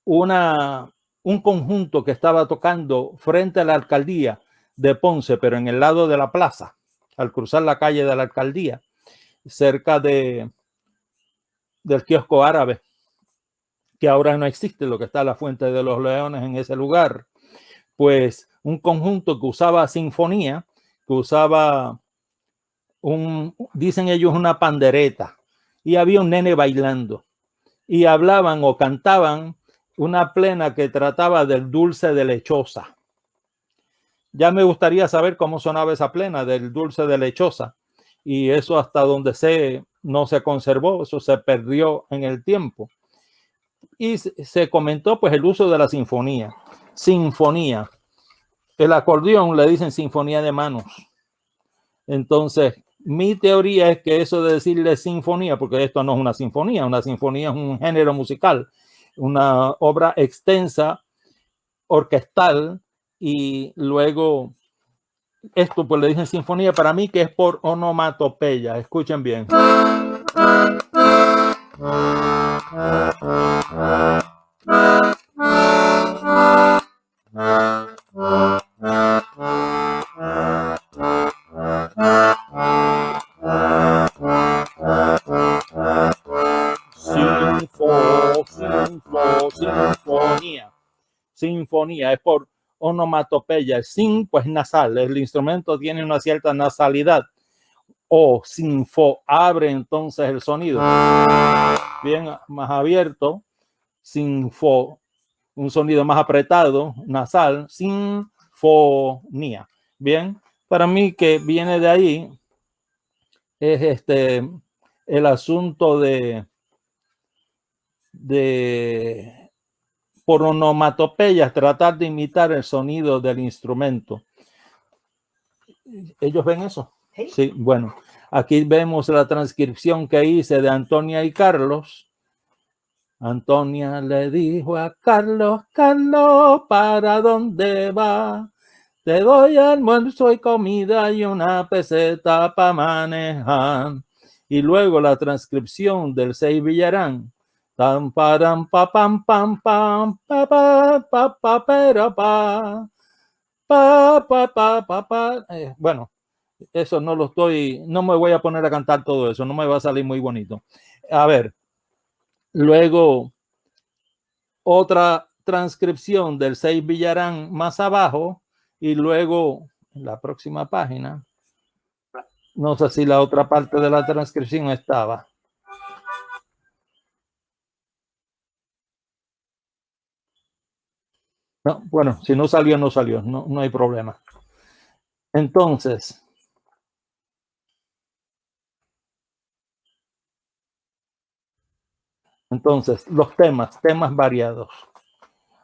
un conjunto que estaba tocando frente a la alcaldía de Ponce, pero en el lado de la plaza, al cruzar la calle de la alcaldía, cerca del kiosco árabe, que ahora no existe, lo que está la Fuente de los Leones en ese lugar. Pues un conjunto que usaba sinfonía, que usaba dicen ellos, una pandereta, y había un nene bailando, y hablaban o cantaban una plena que trataba del dulce de lechosa. Ya me gustaría saber cómo sonaba esa plena del dulce de lechosa, y eso hasta donde no se conservó, eso se perdió en el tiempo. Y se comentó pues el uso de la sinfonía. El acordeón le dicen sinfonía de manos. Entonces, Mi teoría es que eso de decirle sinfonía, porque esto no es una sinfonía es un género musical, una obra extensa, orquestal, y luego esto pues le dicen sinfonía para mí, que es por onomatopeya. Escuchen bien. Sinfonía. Sinfonía es por onomatopeya. Sin, pues nasal. El instrumento tiene una cierta nasalidad. O sinfo, abre entonces el sonido. Bien, más abierto. Sinfo, un sonido más apretado, nasal. Sinfonía. Bien, para mí que viene de ahí es el asunto de por onomatopeyas, tratar de imitar el sonido del instrumento. ¿Ellos ven eso? Sí, bueno, aquí vemos la transcripción que hice de Antonia y Carlos. Antonia le dijo a Carlos: Carlos, ¿para dónde va? Te doy almuerzo y comida y una peseta para manejar. Y luego la transcripción del 6 Villarán. Tam param pa pam pam pam pa pa pa pa pero pa pa pa pa pa pa. Bueno, eso no me voy a poner a cantar todo eso, no me va a salir muy bonito. A ver, luego otra transcripción del 6 Villarán más abajo, y luego en la próxima página, no sé si la otra parte de la transcripción estaba. No, bueno, si no salió, no salió, no hay problema. Entonces, los temas variados.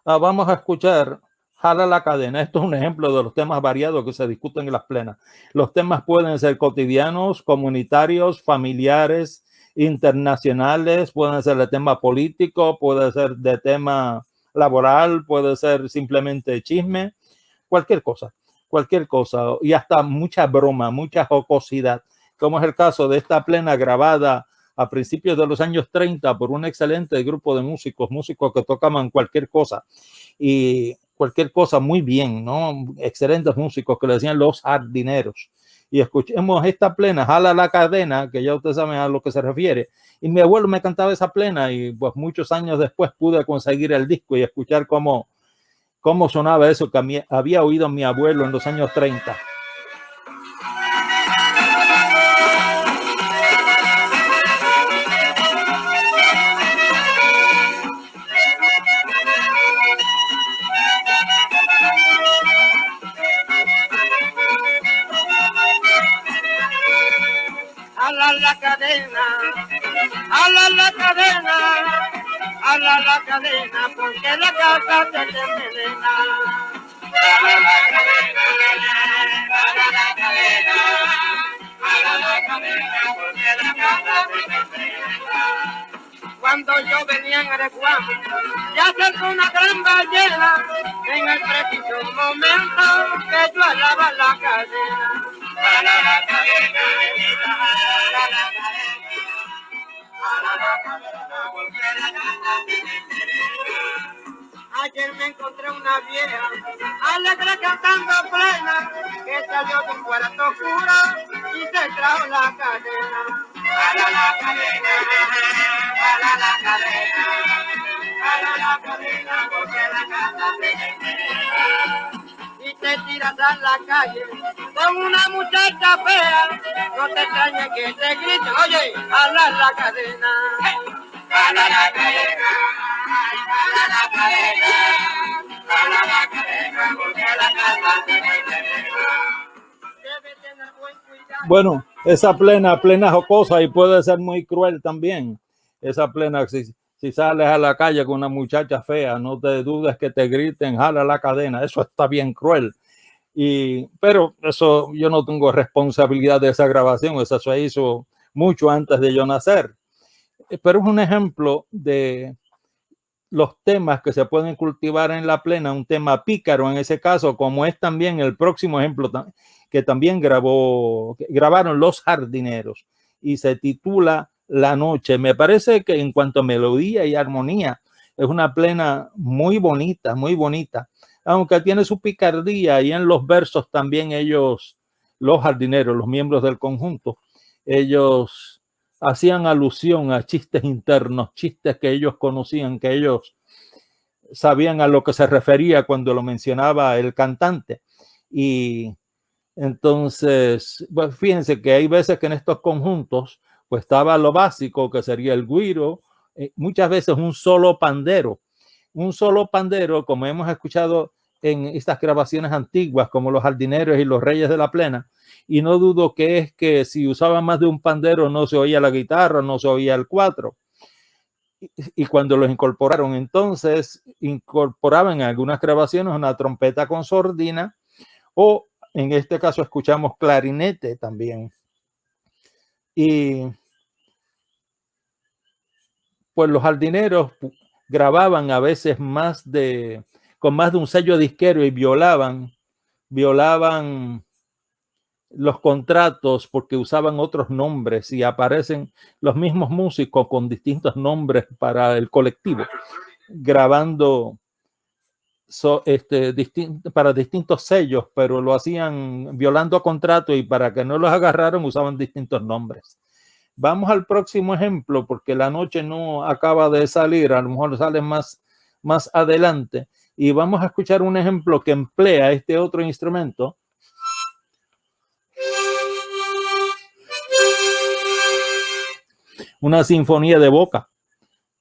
Vamos a escuchar Jala la cadena. Esto es un ejemplo de los temas variados que se discuten en las plenas. Los temas pueden ser cotidianos, comunitarios, familiares, internacionales, pueden ser de tema político, puede ser de tema laboral, puede ser simplemente chisme, cualquier cosa, y hasta mucha broma, mucha jocosidad, como es el caso de esta plena grabada a principios de los años 30 por un excelente grupo de músicos que tocaban cualquier cosa, y cualquier cosa muy bien, ¿no? Excelentes músicos que le decían los jardineros. Y escuchemos esta plena, Jala la cadena, que ya ustedes saben a lo que se refiere. Y mi abuelo me cantaba esa plena, y pues muchos años después pude conseguir el disco y escuchar cómo sonaba eso que había oído mi abuelo en los años 30. Ala la cadena, ala la cadena, ala la cadena, porque la casa te envenena. Ala la cadena, ala la cadena, ala la cadena, porque la casa te envenena. Cuando yo venía en Arequipa, ya acercó una gran ballena, en el preciso momento que yo alaba la cadena. Ala la cadena, ala la cadena, ala la cadena, porque la casa te envenena. Ayer me encontré una vieja, alegre cantando plena, que salió de un cuarto oscuro y se trajo la cadena. Ala la cadena, ala la cadena, ala la cadena, porque la casa te envenena. Y te tiras a la calle con una muchacha fea, no te extrañes que te griten, oye, ala la cadena. Ala la cadena, ala la cadena, ala la cadena, porque la casa te envenena. Debe tener buen cuidado. Bueno, esa plena jocosa, y puede ser muy cruel también. Esa plena, si sales a la calle con una muchacha fea, no te dudes que te griten, jala la cadena. Eso está bien cruel. Pero eso, yo no tengo responsabilidad de esa grabación, eso se hizo mucho antes de yo nacer. Pero es un ejemplo de los temas que se pueden cultivar en la plena, un tema pícaro en ese caso, como es también el próximo ejemplo que también grabaron Los Jardineros y se titula La Noche. Me parece que en cuanto a melodía y armonía es una plena muy bonita, aunque tiene su picardía, y en los versos también ellos, los jardineros, los miembros del conjunto, ellos hacían alusión a chistes internos, chistes que ellos conocían, que ellos sabían a lo que se refería cuando lo mencionaba el cantante. Y entonces, pues fíjense que hay veces que en estos conjuntos pues estaba lo básico, que sería el güiro, muchas veces un solo pandero, como hemos escuchado en estas grabaciones antiguas, como Los Jardineros y Los Reyes de la Plena. Y no dudo que es que si usaban más de un pandero no se oía la guitarra, no se oía el cuatro. Y cuando los incorporaron, entonces incorporaban en algunas grabaciones una trompeta con sordina, o en este caso escuchamos clarinete también. Y pues los jardineros grababan a veces con más de un sello disquero y violaban los contratos porque usaban otros nombres, y aparecen los mismos músicos con distintos nombres para el colectivo, grabando para distintos sellos, pero lo hacían violando contratos, y para que no los agarraran usaban distintos nombres. Vamos al próximo ejemplo, porque La Noche no acaba de salir, a lo mejor sale más adelante, y vamos a escuchar un ejemplo que emplea este otro instrumento. Una sinfonía de boca,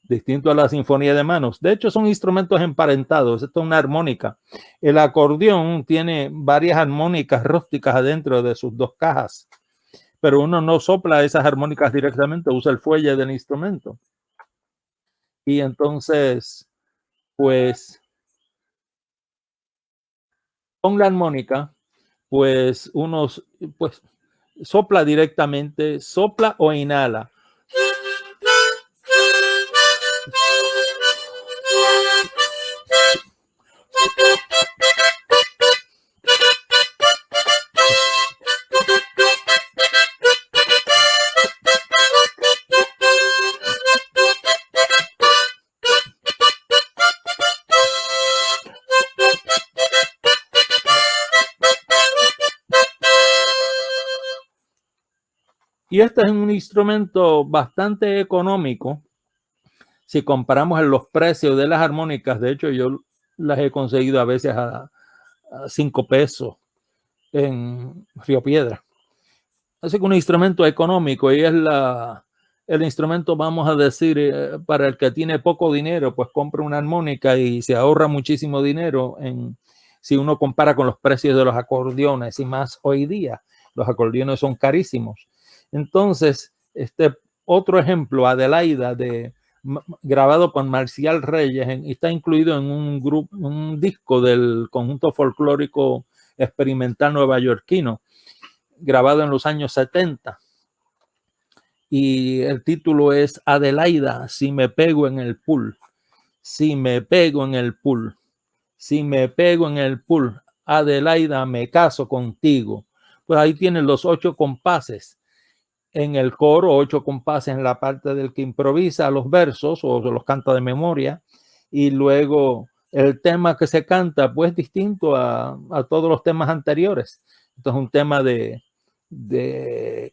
distinto a la sinfonía de manos. De hecho, son instrumentos emparentados. Esto es una armónica. El acordeón tiene varias armónicas rústicas adentro de sus dos cajas, pero uno no sopla esas armónicas directamente, usa el fuelle del instrumento. Y entonces, pues, con la armónica, pues uno sopla directamente, sopla o inhala. Y este es un instrumento bastante económico si comparamos en los precios de las armónicas. De hecho, yo las he conseguido a veces a 5 pesos en Río Piedra. Así que un instrumento económico, y es el instrumento, vamos a decir, para el que tiene poco dinero, pues compra una armónica y se ahorra muchísimo dinero si uno compara con los precios de los acordeones, y más hoy día. Los acordeones son carísimos. Entonces, este otro ejemplo, Adelaida, grabado con Marcial Reyes, está incluido en un disco del conjunto folclórico experimental nuevayorquino, grabado en los años 70. Y el título es Adelaida, si me pego en el pool. Si me pego en el pool. Si me pego en el pool. Adelaida, me caso contigo. Pues ahí tienen los 8 compases. En el coro, 8 compases en la parte del que improvisa los versos o los canta de memoria, y luego el tema que se canta, pues distinto a todos los temas anteriores. Entonces, un tema de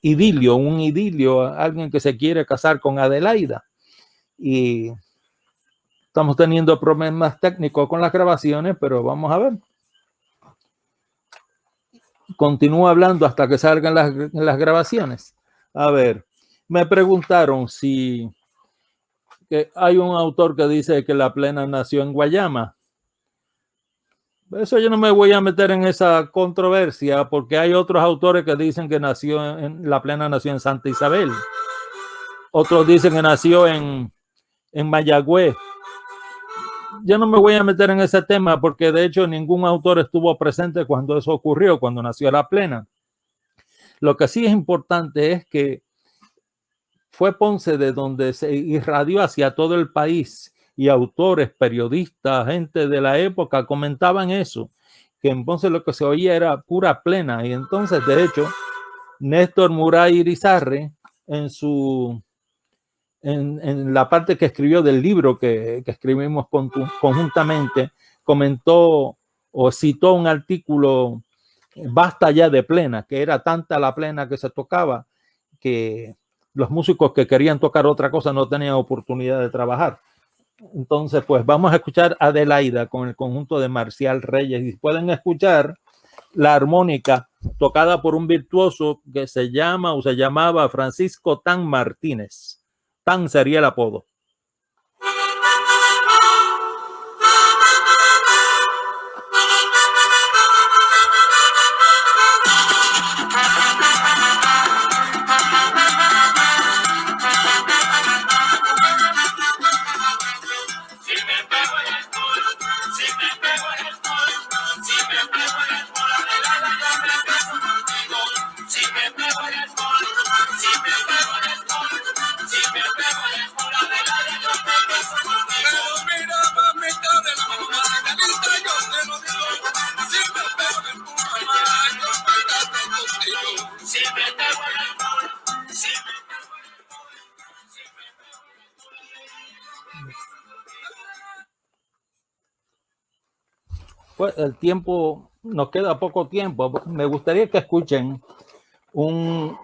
idilio, alguien que se quiere casar con Adelaida. Y estamos teniendo problemas técnicos con las grabaciones, pero vamos a ver. Continúo hablando hasta que salgan las grabaciones. A ver, me preguntaron que hay un autor que dice que La Plena nació en Guayama. Eso yo no me voy a meter en esa controversia, porque hay otros autores que dicen que La Plena nació en Santa Isabel. Otros dicen que nació en Mayagüez. yo no me voy a meter en ese tema porque de hecho ningún autor estuvo presente cuando eso ocurrió, cuando nació la plena. Lo que sí es importante es que fue Ponce de donde se irradió hacia todo el país y autores, periodistas, gente de la época comentaban eso, que en Ponce lo que se oía era pura plena. Y entonces, de hecho, Néstor Murray Irizarry en la parte que escribió del libro que escribimos conjuntamente, comentó o citó un artículo, Basta ya de plena, que era tanta la plena que se tocaba que los músicos que querían tocar otra cosa no tenían oportunidad de trabajar. Entonces, pues vamos a escuchar a Adelaida con el conjunto de Marcial Reyes y pueden escuchar la armónica tocada por un virtuoso que se llama o se llamaba Francisco Tan Martínez. Tan sería el apodo. Pues el tiempo, nos queda poco tiempo. Me gustaría que escuchen un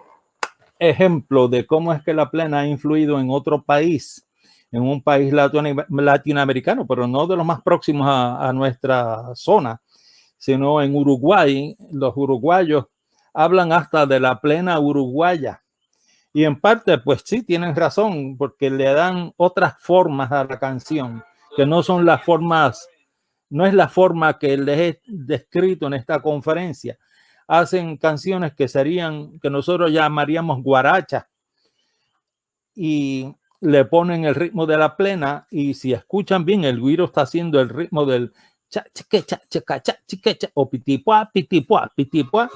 ejemplo de cómo es que la plena ha influido en otro país, en un país latinoamericano, pero no de los más próximos a nuestra zona, sino en Uruguay. Los uruguayos hablan hasta de la plena uruguaya. Y en parte, pues sí, tienen razón, porque le dan otras formas a la canción, que no son las formas, no es la forma que les he descrito en esta conferencia. Hacen canciones que serían, que nosotros llamaríamos guaracha, y le ponen el ritmo de la plena, y si escuchan bien, el güiro está haciendo el ritmo del cha, chique, cha, chica, cha, chique, cha, o pitipua, pitipua, pitipua,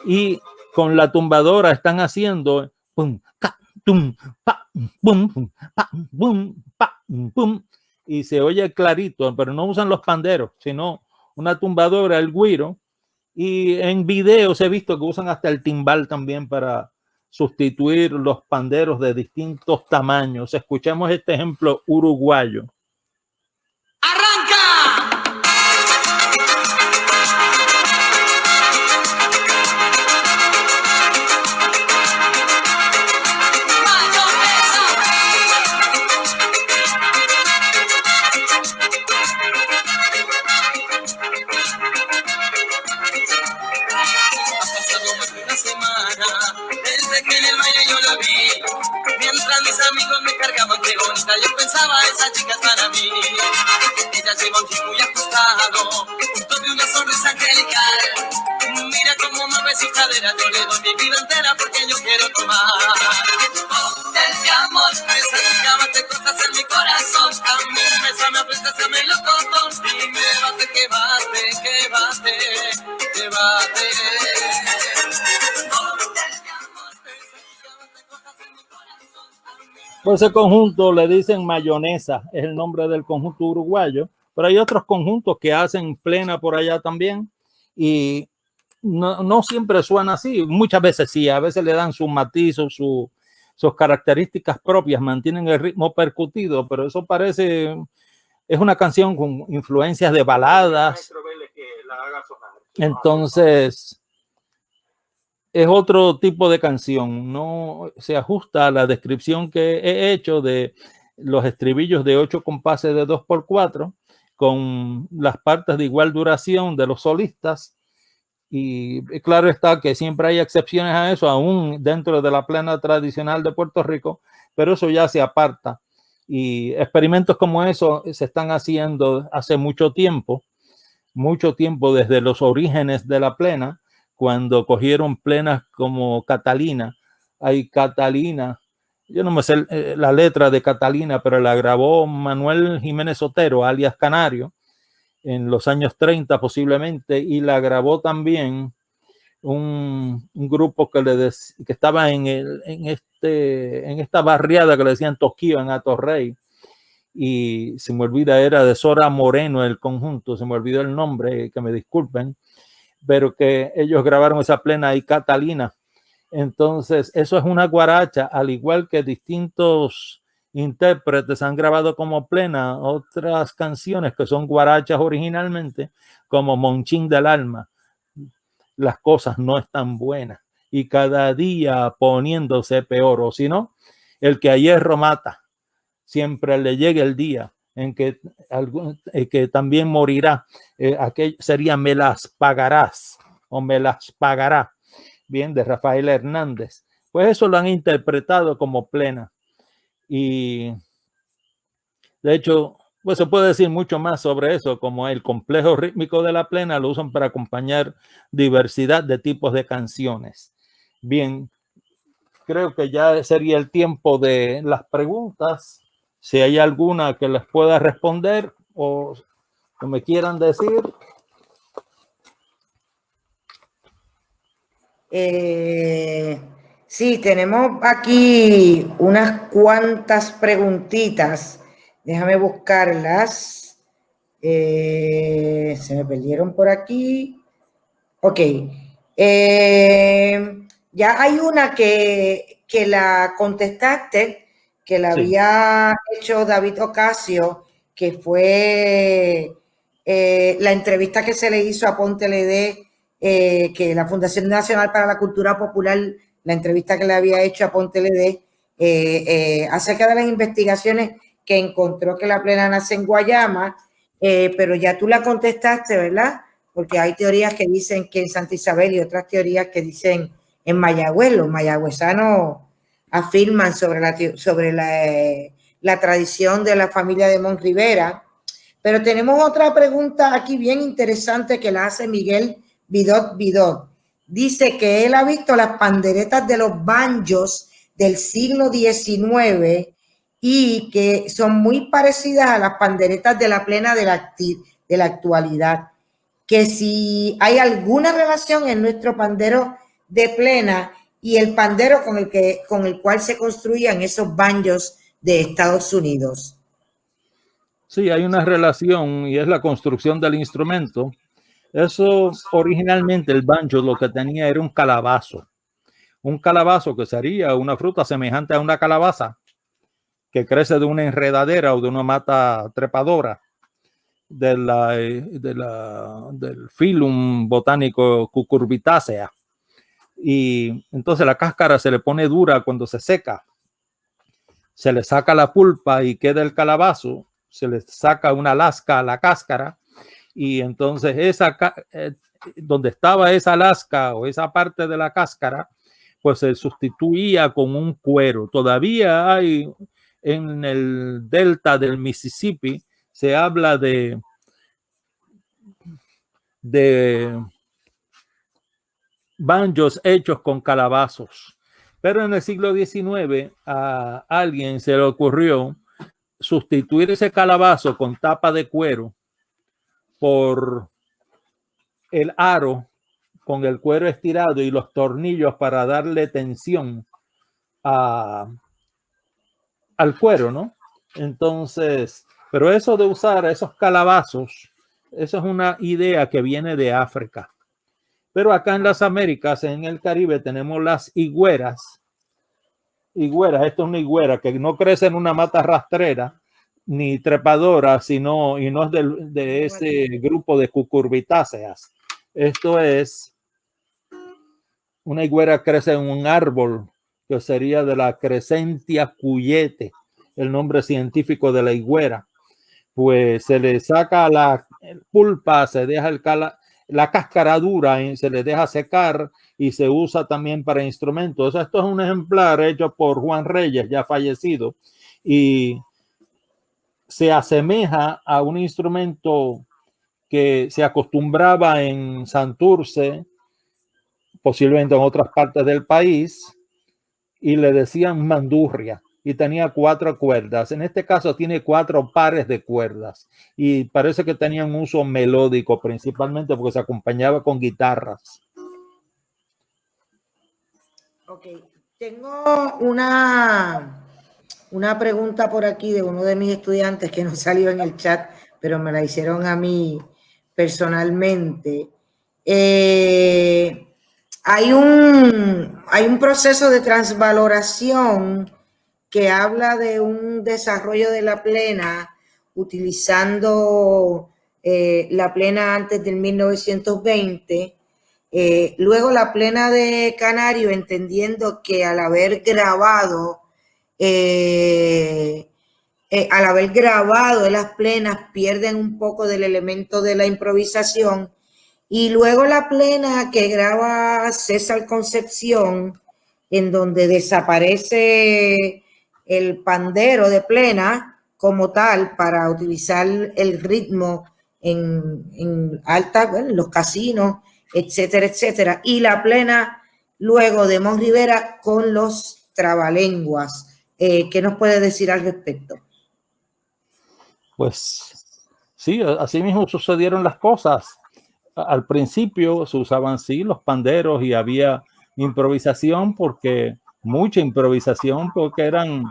y con la tumbadora están haciendo pum, ca, tum, pa, bum, pa, bum, pa, bum, y se oye clarito, pero no usan los panderos, sino una tumbadora, el güiro, y en videos he visto que usan hasta el timbal también para sustituir los panderos de distintos tamaños. Escuchemos este ejemplo uruguayo. Yo pensaba, esa chica es para mí. Ella lleva un jean muy ajustado, junto de una sonrisa angelical. Mira cómo mueve su cadera, yo le doy mi vida entera porque yo quiero tomar. Cóctel de amor, esa chica bate cosas en mi corazón. A mí me aprieta, se me lo cotón. Y me bate, que bate, que bate, que bate. Por ese conjunto le dicen Mayonesa, es el nombre del conjunto uruguayo, pero hay otros conjuntos que hacen plena por allá también y no siempre suena así, muchas veces sí, a veces le dan sus matizos, sus características propias, mantienen el ritmo percutido, pero eso parece, es una canción con influencias de baladas, entonces es otro tipo de canción, no se ajusta a la descripción que he hecho de los estribillos de 8 compases de 2x4 con las partes de igual duración de los solistas, y claro está que siempre hay excepciones a eso, aún dentro de la plena tradicional de Puerto Rico, pero eso ya se aparta, y experimentos como eso se están haciendo hace mucho tiempo desde los orígenes de la plena, cuando cogieron plenas como Catalina. Hay Catalina yo no me sé la letra de Catalina, pero la grabó Manuel Jiménez Otero, alias Canario, en los años 30 posiblemente, y la grabó también un grupo que estaba en esta barriada que le decían Toquío, en Atorrey, y se me olvida, era de Sora Moreno el conjunto, se me olvidó el nombre, que me disculpen, pero que ellos grabaron esa plena y Catalina. Entonces, eso es una guaracha, al igual que distintos intérpretes han grabado como plena otras canciones que son guarachas originalmente, como Monchín del Alma. Las cosas no están buenas y cada día poniéndose peor, o si no, el que a hierro mata, siempre le llegue el día en que, que también morirá. Aquello sería Me las pagarás o Me las pagará, bien, de Rafael Hernández. Pues eso lo han interpretado como plena, y de hecho pues se puede decir mucho más sobre eso, como el complejo rítmico de la plena lo usan para acompañar diversidad de tipos de canciones. Bien, creo que ya sería el tiempo de las preguntas. Si hay alguna que les pueda responder o que me quieran decir. Sí, tenemos aquí unas cuantas preguntitas. Déjame buscarlas. Se me perdieron por aquí. Ok. Ya hay una que la contestaste, que la había hecho David Ocasio, que fue la entrevista que se le hizo a Ponte LD, que la Fundación Nacional para la Cultura Popular, la entrevista que le había hecho a Ponte LD acerca de las investigaciones que encontró que la plena nace en Guayama, pero ya tú la contestaste, ¿verdad? Porque hay teorías que dicen que en Santa Isabel y otras teorías que dicen en Mayagüez. Los mayagüezanos afirman sobre la tradición de la familia de Mon Rivera. Pero tenemos otra pregunta aquí bien interesante que la hace Miguel Vidot. Dice que él ha visto las panderetas de los banjos del siglo XIX y que son muy parecidas a las panderetas de la plena de la actualidad. Que si hay alguna relación en nuestro pandero de plena y el pandero con el cual se construían esos banjos de Estados Unidos. Sí, hay una relación y es la construcción del instrumento. Eso originalmente el banjo lo que tenía era un calabazo que sería una fruta semejante a una calabaza que crece de una enredadera o de una mata trepadora del filum botánico Cucurbitacea. Y entonces la cáscara se le pone dura cuando se seca. Se le saca la pulpa y queda el calabazo. Se le saca una lasca a la cáscara y entonces donde estaba esa lasca o esa parte de la cáscara, pues se sustituía con un cuero. Todavía hay en el delta del Mississippi, se habla de banjos hechos con calabazos. Pero en el siglo XIX a alguien se le ocurrió sustituir ese calabazo con tapa de cuero por el aro con el cuero estirado y los tornillos para darle tensión al cuero, ¿no? Entonces, pero eso de usar esos calabazos, eso es una idea que viene de África. Pero acá en las Américas, en el Caribe, tenemos las higueras. Higueras, esto es una higuera que no crece en una mata rastrera ni trepadora, sino y no es de ese grupo de cucurbitáceas. Esto es una higuera que crece en un árbol que sería de la Crescentia cuyete, el nombre científico de la higuera. Pues se le saca la pulpa, se deja la cáscara dura y se le deja secar y se usa también para instrumentos. Esto es un ejemplar hecho por Juan Reyes, ya fallecido, y se asemeja a un instrumento que se acostumbraba en Santurce, posiblemente en otras partes del país, y le decían mandurria y tenía 4 cuerdas. En este caso tiene 4 pares de cuerdas y parece que tenía un uso melódico principalmente porque se acompañaba con guitarras. Ok, tengo una pregunta por aquí de uno de mis estudiantes que no salió en el chat, pero me la hicieron a mí personalmente. Hay un proceso de transvaloración que habla de un desarrollo de la plena utilizando la plena antes del 1920. Luego la plena de Canario, entendiendo que al haber grabado las plenas pierden un poco del elemento de la improvisación, y luego la plena que graba César Concepción, en donde desaparece el pandero de plena como tal para utilizar el ritmo en los casinos, etcétera, etcétera, y la plena luego de Mon Rivera con los trabalenguas. ¿Qué nos puede decir al respecto? Pues sí, así mismo sucedieron las cosas. Al principio se usaban sí los panderos y había improvisación, mucha improvisación, porque eran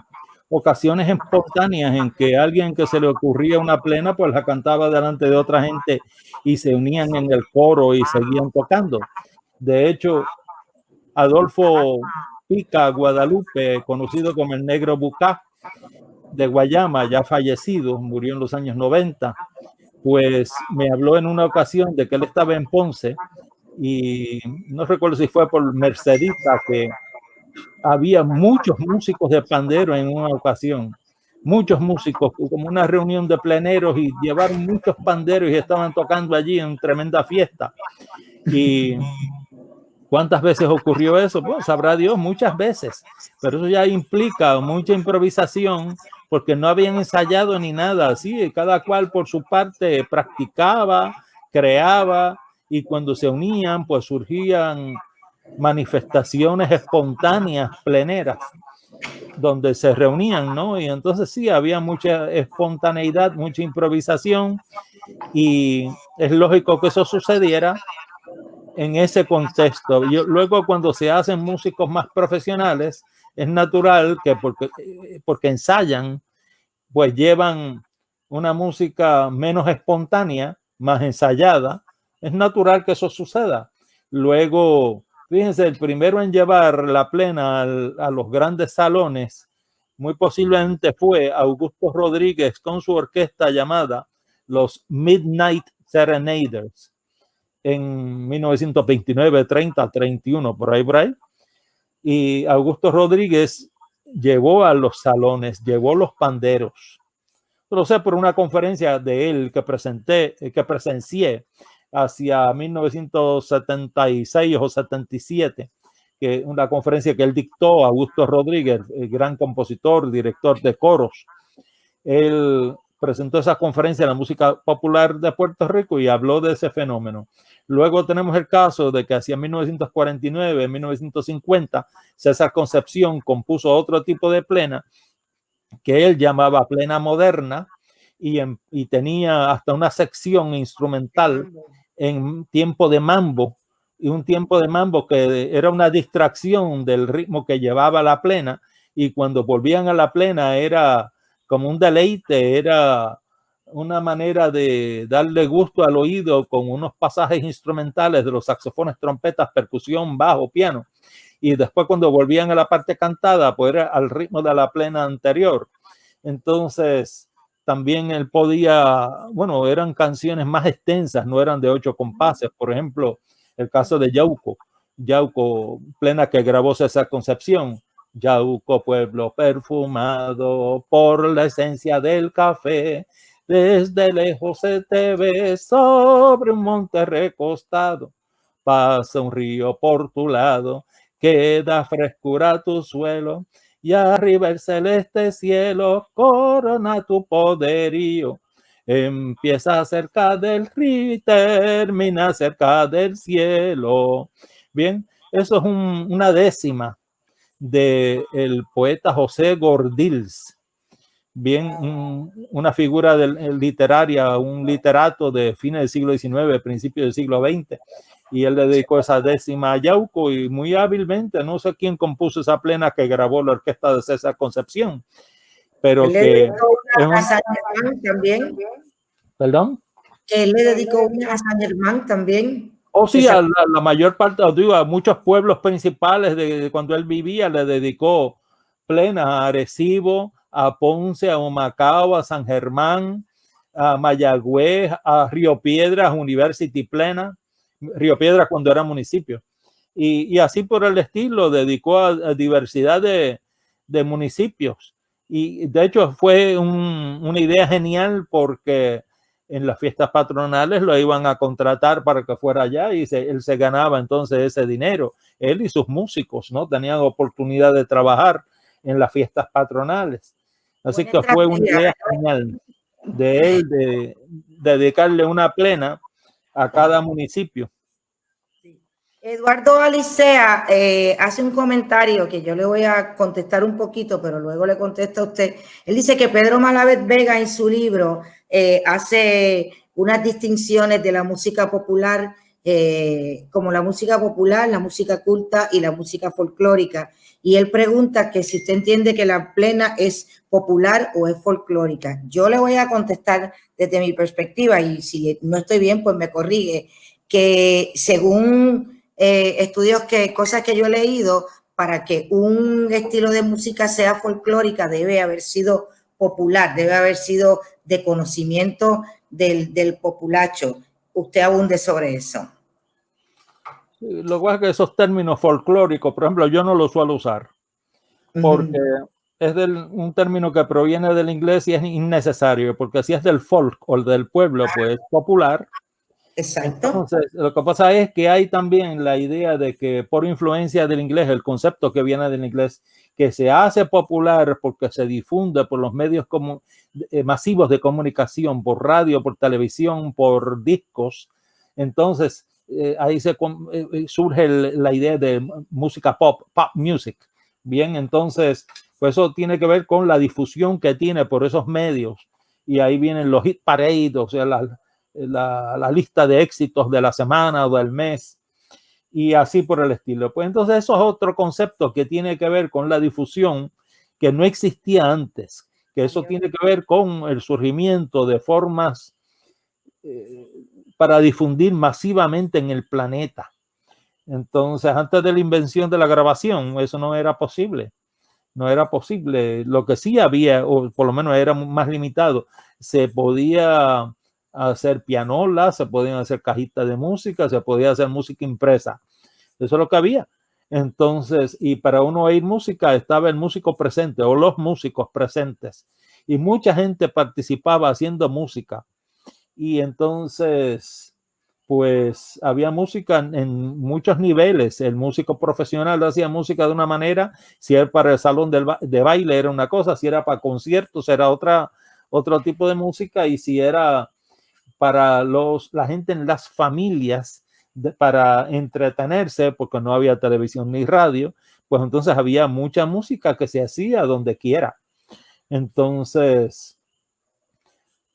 ocasiones espontáneas en que alguien que se le ocurría una plena pues la cantaba delante de otra gente y se unían en el coro y seguían tocando. De hecho, Adolfo Pica Guadalupe, conocido como el Negro Bucá de Guayama, ya fallecido, murió en los años 90, pues me habló en una ocasión de que él estaba en Ponce y no recuerdo si fue por Mercedita, que había muchos músicos de pandero en una ocasión, muchos músicos, como una reunión de pleneros, y llevaron muchos panderos y estaban tocando allí en tremenda fiesta. Y ¿cuántas veces ocurrió eso? Pues sabrá Dios, muchas veces, pero eso ya implica mucha improvisación porque no habían ensayado ni nada, así cada cual por su parte practicaba, creaba, y cuando se unían pues surgían manifestaciones espontáneas, pleneras, donde se reunían, ¿no? Y entonces sí, había mucha espontaneidad, mucha improvisación, y es lógico que eso sucediera en ese contexto. Luego, cuando se hacen músicos más profesionales, es natural que porque ensayan, pues llevan una música menos espontánea, más ensayada. Es natural que eso suceda. Luego, fíjense, el primero en llevar la plena a los grandes salones, muy posiblemente fue Augusto Rodríguez con su orquesta llamada los Midnight Serenaders en 1929, 30, 31, por ahí. Y Augusto Rodríguez llevó a los salones, llevó los panderos. Lo sé por una conferencia de él que presencié hacia 1976 o 77, que una conferencia que él dictó, Augusto Rodríguez, el gran compositor, director de coros. Él presentó esa conferencia en la música popular de Puerto Rico y habló de ese fenómeno. Luego tenemos el caso de que hacia 1949, 1950, César Concepción compuso otro tipo de plena que él llamaba plena moderna, y tenía hasta una sección instrumental en tiempo de mambo, y un tiempo de mambo que era una distracción del ritmo que llevaba la plena, y cuando volvían a la plena era como un deleite, era una manera de darle gusto al oído con unos pasajes instrumentales de los saxofones, trompetas, percusión, bajo, piano, y después cuando volvían a la parte cantada pues era al ritmo de la plena anterior. Entonces también él podía, bueno, eran canciones más extensas, no eran de 8 compases. Por ejemplo, el caso de Yauco, plena que grabó César Concepción. Yauco, pueblo perfumado por la esencia del café, desde lejos se te ve sobre un monte recostado, pasa un río por tu lado, queda frescura a tu suelo, y arriba el celeste cielo corona tu poderío. Empieza cerca del río y termina cerca del cielo. Bien, eso es una décima del poeta José Gordills, bien, una figura literaria, un literato de fines del siglo XIX, principios del siglo XX, y él le dedicó esa 10ª a Yauco, y muy hábilmente, no sé quién compuso esa plena que grabó la orquesta de César Concepción, pero él le que dedicó una a San Germán también. ¿Perdón? Él le dedicó una a San Germán también. O sí, a la mayor parte, digo, a muchos pueblos principales de cuando él vivía, le dedicó plenas a Arecibo, a Ponce, a Humacao, a San Germán, a Mayagüez, a Río Piedras, University Plena, Río Piedras cuando era municipio. Y así por el estilo, dedicó a diversidad de municipios. Y de hecho fue una idea genial porque en las fiestas patronales lo iban a contratar para que fuera allá y él se ganaba entonces ese dinero. Él y sus músicos, ¿no? Tenían oportunidad de trabajar en las fiestas patronales. Así que fue una idea genial de él de dedicarle una plena a cada municipio. Eduardo Alicea hace un comentario que yo le voy a contestar un poquito, pero luego le contesta a usted. Él dice que Pedro Malavet Vega en su libro hace unas distinciones de la música popular, como la música popular, la música culta y la música folclórica. Y él pregunta que si usted entiende que la plena es popular o es folclórica. Yo le voy a contestar desde mi perspectiva y si no estoy bien, pues me corrige, que según estudios, cosas que yo he leído, para que un estilo de música sea folclórica debe haber sido popular, debe haber sido de conocimiento del populacho. Usted abunde sobre eso. Lo que pasa es que esos términos folclóricos, por ejemplo, yo no los suelo usar porque es un término que proviene del inglés y es innecesario, porque si es del folk o del pueblo, pues es popular. Exacto. Entonces, lo que pasa es que hay también la idea de que por influencia del inglés, el concepto que viene del inglés, que se hace popular porque se difunde por los medios masivos de comunicación, por radio, por televisión, por discos. Entonces, ahí surge la idea de música pop music. Bien, entonces, pues eso tiene que ver con la difusión que tiene por esos medios. Y ahí vienen los hit parades, o sea, la lista de éxitos de la semana o del mes y así por el estilo. Pues entonces eso es otro concepto que tiene que ver con la difusión que no existía antes, que eso tiene que ver con el surgimiento de formas para difundir masivamente en el planeta. Entonces, antes de la invención de la grabación, eso no era posible. No era posible. Lo que sí había, o por lo menos era más limitado, se podía hacer pianolas, se podían hacer cajitas de música, se podía hacer música impresa. Eso es lo que había. Entonces, y para uno oír música estaba el músico presente o los músicos presentes. Y mucha gente participaba haciendo música. Y entonces, pues había música en muchos niveles. El músico profesional hacía música de una manera, si era para el salón de baile era una cosa, si era para conciertos era otro tipo de música, y si era para la gente en las familias para entretenerse, porque no había televisión ni radio, pues entonces había mucha música que se hacía donde quiera. Entonces,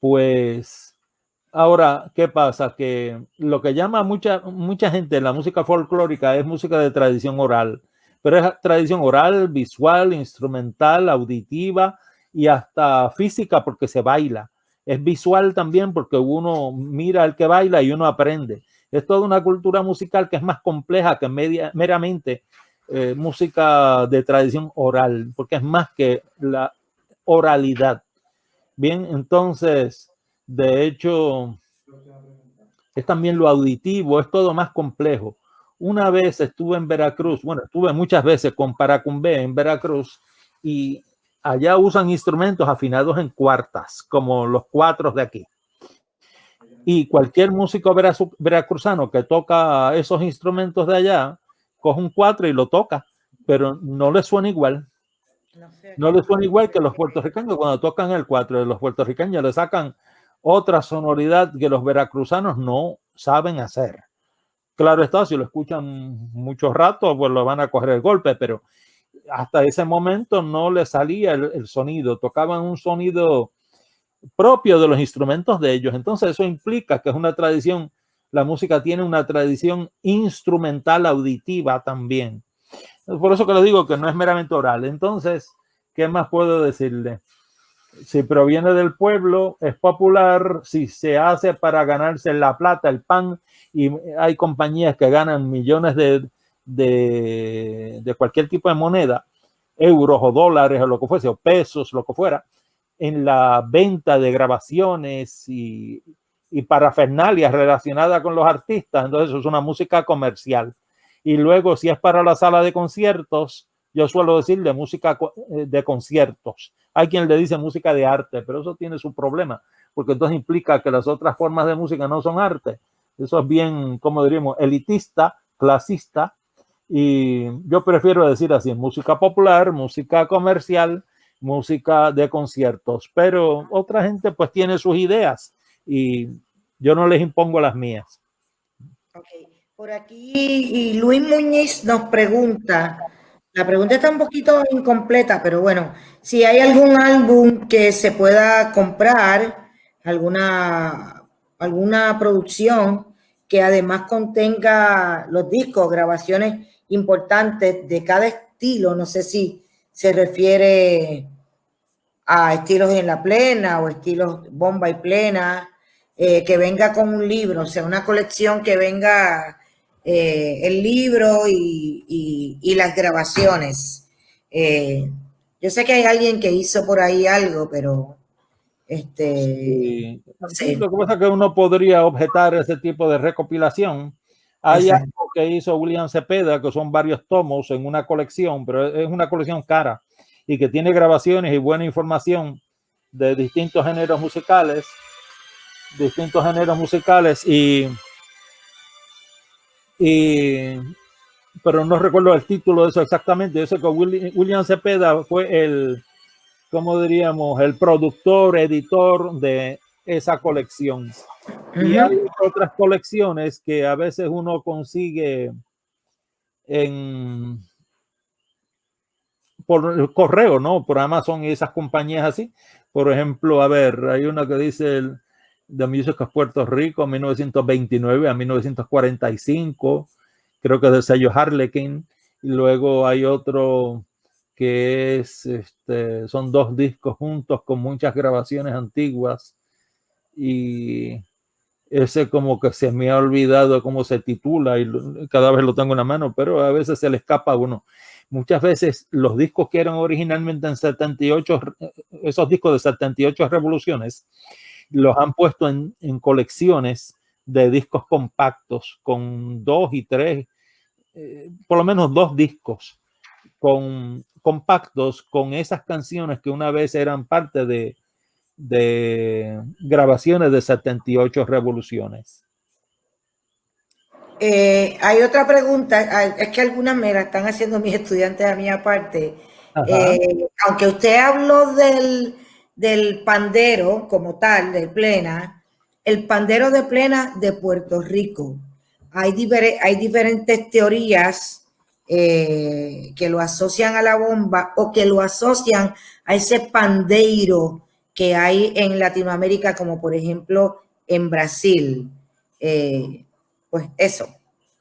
pues ahora, ¿qué pasa? Que lo que llama mucha gente la música folclórica es música de tradición oral, pero es tradición oral, visual, instrumental, auditiva y hasta física porque se baila. Es visual también porque uno mira al que baila y uno aprende. Es toda una cultura musical que es más compleja que meramente música de tradición oral, porque es más que la oralidad. Bien, entonces, de hecho, es también lo auditivo, es todo más complejo. Una vez estuve en Veracruz, bueno, estuve muchas veces con Paracumbé en Veracruz, y allá usan instrumentos afinados en cuartas, como los cuatros de aquí. Y cualquier músico veracruzano que toca esos instrumentos de allá, coge un cuatro y lo toca, pero no le suena igual. No le suena igual que los puertorriqueños cuando tocan el cuatro. Los puertorriqueños le sacan otra sonoridad que los veracruzanos no saben hacer. Claro está, si lo escuchan mucho rato, pues lo van a coger el golpe, pero hasta ese momento no le salía el sonido, tocaban un sonido propio de los instrumentos de ellos. Entonces eso implica que es una tradición, la música tiene una tradición instrumental auditiva también. Por eso que le digo que no es meramente oral. Entonces, ¿qué más puedo decirle? Si proviene del pueblo, es popular, si se hace para ganarse la plata, el pan, y hay compañías que ganan millones de cualquier tipo de moneda, euros o dólares o lo que fuese, o pesos, lo que fuera, en la venta de grabaciones y parafernalias relacionadas con los artistas. Entonces eso es una música comercial. Y luego, si es para la sala de conciertos, yo suelo decir de música de conciertos. Hay quien le dice música de arte, pero eso tiene su problema, porque entonces implica que las otras formas de música no son arte. Eso es bien, como diríamos, elitista, clasista, y yo prefiero decir así: música popular, música comercial, música de conciertos. Pero otra gente pues tiene sus ideas y yo no les impongo las mías. Okay. Por aquí, y Luis Muñiz nos pregunta, la pregunta está un poquito incompleta, pero bueno, si hay algún álbum que se pueda comprar, alguna producción que además contenga los discos, grabaciones importantes de cada estilo. No sé si se refiere a estilos en la plena o estilos bomba y plena, que venga con un libro, o sea, una colección que venga el libro y las grabaciones. Yo sé que hay alguien que hizo por ahí algo, pero Sí. no sé. Lo que pasa es que uno podría objetar ese tipo de recopilación. Hay algo que hizo William Cepeda, que son varios tomos en una colección, pero es una colección cara y que tiene grabaciones y buena información de distintos géneros musicales, pero no recuerdo el título de eso exactamente. Yo sé que William Cepeda fue el, como diríamos, el productor, editor de esa colección. Y hay otras colecciones que a veces uno consigue por el correo, ¿no? Por Amazon y esas compañías así. Por ejemplo, a ver, hay una que dice The Music of Puerto Rico, 1929 a 1945. Creo que es del sello Harlequin. Y luego hay otro que es, son 2 discos juntos con muchas grabaciones antiguas. Y ese como que se me ha olvidado cómo se titula y cada vez lo tengo en la mano, pero a veces se le escapa a uno. Muchas veces los discos que eran originalmente en 78, esos discos de 78 revoluciones, los han puesto en colecciones de discos compactos con 2 y 3, por lo menos 2 discos compactos con esas canciones que una vez eran parte de grabaciones de 78 revoluciones. Hay otra pregunta, es que algunas me la están haciendo mis estudiantes a mí aparte. Aunque usted habló del pandero como tal, de plena, el pandero de plena de Puerto Rico, hay diferentes teorías que lo asocian a la bomba o que lo asocian a ese pandeiro que hay en Latinoamérica, como por ejemplo en Brasil. Pues eso,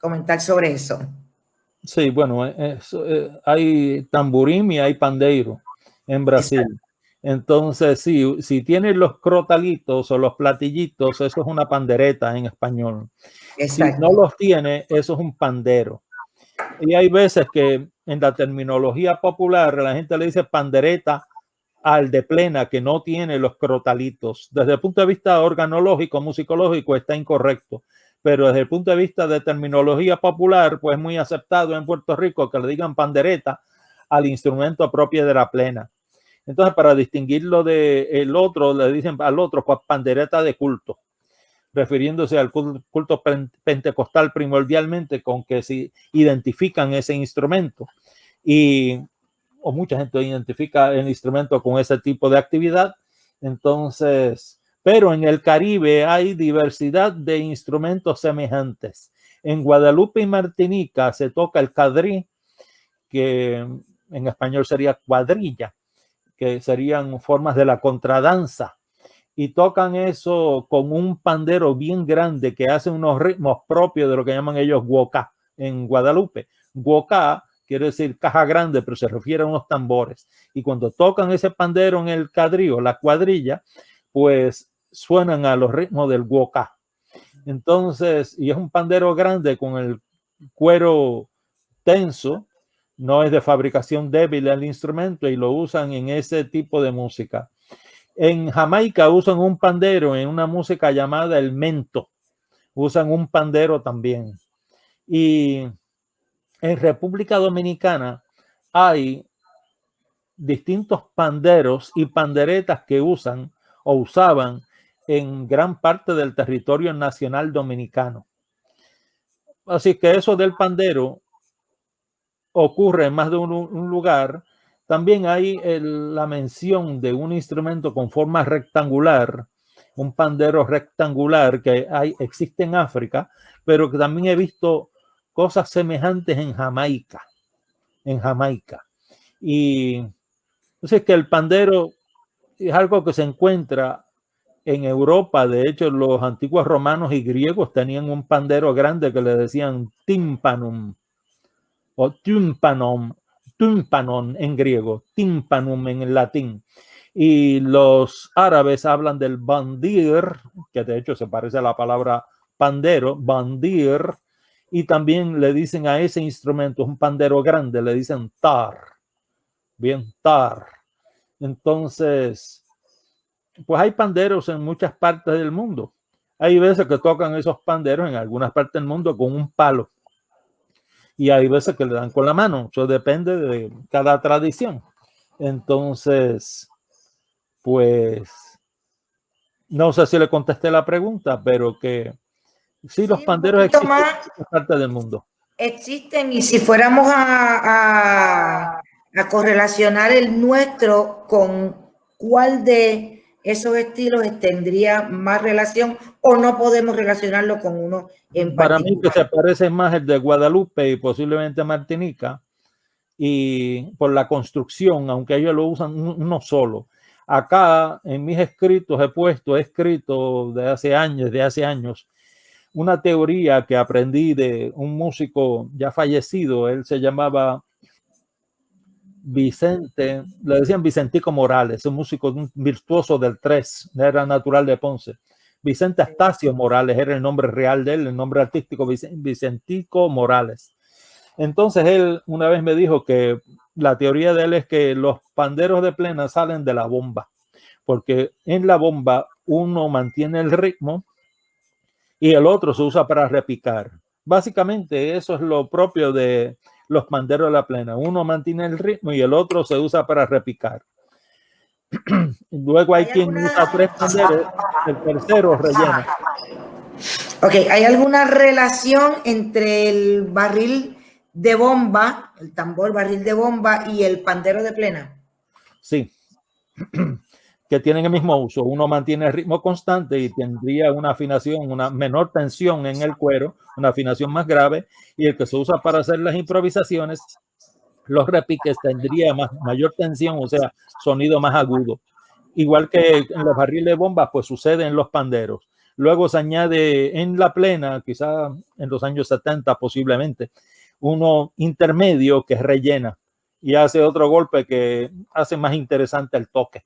comentar sobre eso. Sí, bueno, hay tamborín y hay pandeiro en Brasil. Exacto. Entonces, sí, si tienen los crotalitos o los platillitos, eso es una pandereta en español. Exacto. Si no los tiene, eso es un pandero. Y hay veces que en la terminología popular la gente le dice pandereta al de plena que no tiene los crotalitos. Desde el punto de vista organológico, musicológico, está incorrecto. Pero desde el punto de vista de terminología popular, pues muy aceptado en Puerto Rico que le digan pandereta al instrumento propio de la plena. Entonces, para distinguirlo del otro, le dicen al otro pues, pandereta de culto, refiriéndose al culto pentecostal primordialmente con que se identifican ese instrumento. O mucha gente identifica el instrumento con ese tipo de actividad. Entonces, pero en el Caribe hay diversidad de instrumentos semejantes. En Guadalupe y Martinica se toca el cadrí, que en español sería cuadrilla, que serían formas de la contradanza. Y tocan eso con un pandero bien grande que hace unos ritmos propios de lo que llaman ellos guocá en Guadalupe. Guocá quiere decir caja grande, pero se refiere a unos tambores. Y cuando tocan ese pandero en el cadrillo, la cuadrilla, pues suenan a los ritmos del guocá. Entonces, y es un pandero grande con el cuero tenso, no es de fabricación débil el instrumento y lo usan en ese tipo de música. En Jamaica usan un pandero en una música llamada el mento. Usan un pandero también. Y en República Dominicana hay distintos panderos y panderetas que usan o usaban en gran parte del territorio nacional dominicano. Así que eso del pandero ocurre en más de un lugar. También hay la mención de un instrumento con forma rectangular, un pandero rectangular que existe en África, pero que también he visto cosas semejantes en Jamaica. Y entonces que el pandero es algo que se encuentra en Europa. De hecho, los antiguos romanos y griegos tenían un pandero grande que le decían tympanum o tympanon en griego, tympanum en el latín. Y los árabes hablan del bandir, que de hecho se parece a la palabra pandero, bandir, y también le dicen a ese instrumento, un pandero grande, le dicen tar. Bien, tar. Entonces, pues hay panderos en muchas partes del mundo. Hay veces que tocan esos panderos en algunas partes del mundo con un palo. Y hay veces que le dan con la mano. Eso depende de cada tradición. Entonces, pues, no sé si le contesté la pregunta, pero que sí, los panderos existen en muchas partes del mundo. Existen, y si fuéramos a correlacionar el nuestro con cuál de esos estilos tendría más relación, o no podemos relacionarlo con uno en particular. Para mí que se parece más el de Guadalupe y posiblemente Martinica, y por la construcción, aunque ellos lo usan uno solo. Acá en mis escritos he escrito de hace años, una teoría que aprendí de un músico ya fallecido. Él se llamaba Vicente, le decían Vicentico Morales, un músico, un virtuoso del tres, era natural de Ponce. Vicente Astacio Morales era el nombre real de él, el nombre artístico Vicentico Morales. Entonces él una vez me dijo que la teoría de él es que los panderos de plena salen de la bomba, porque en la bomba uno mantiene el ritmo y el otro se usa para repicar. Básicamente eso es lo propio de los panderos de la plena. Uno mantiene el ritmo y el otro se usa para repicar. Luego hay quien usa 3 panderos, el tercero rellena. Ok, ¿hay alguna relación entre el barril de bomba, el tambor barril de bomba, y el pandero de plena? Sí, que tienen el mismo uso. Uno mantiene el ritmo constante y tendría una afinación, una menor tensión en el cuero, una afinación más grave, y el que se usa para hacer las improvisaciones, los repiques, tendría mayor tensión, o sea, sonido más agudo. Igual que en los barriles de bomba, pues sucede en los panderos. Luego se añade en la plena, quizá en los años 70 posiblemente, uno intermedio que rellena y hace otro golpe que hace más interesante el toque.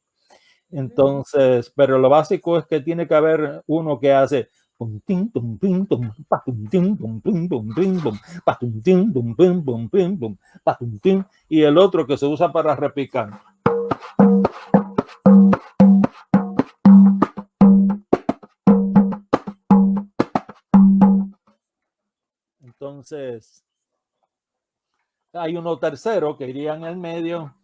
Entonces, pero lo básico es que tiene que haber uno que hace y el otro que se usa para repicar. Entonces, hay uno tercero que iría en el medio.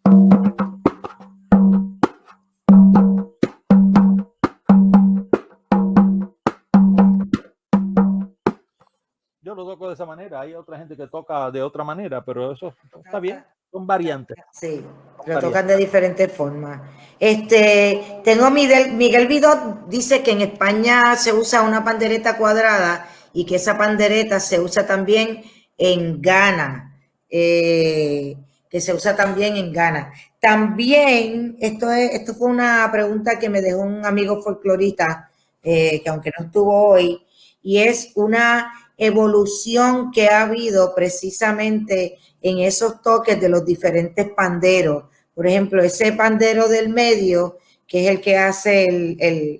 Yo lo toco de esa manera, hay otra gente que toca de otra manera, pero eso está bien, son variantes. Sí, lo tocan de diferentes formas. Tengo Miguel Vidot dice que en España se usa una pandereta cuadrada y que esa pandereta se usa también en Ghana, que que se usa también en Ghana. También, esto fue una pregunta que me dejó un amigo folclorista, que aunque no estuvo hoy, y es una evolución que ha habido precisamente en esos toques de los diferentes panderos. Por ejemplo, ese pandero del medio, que es el que hace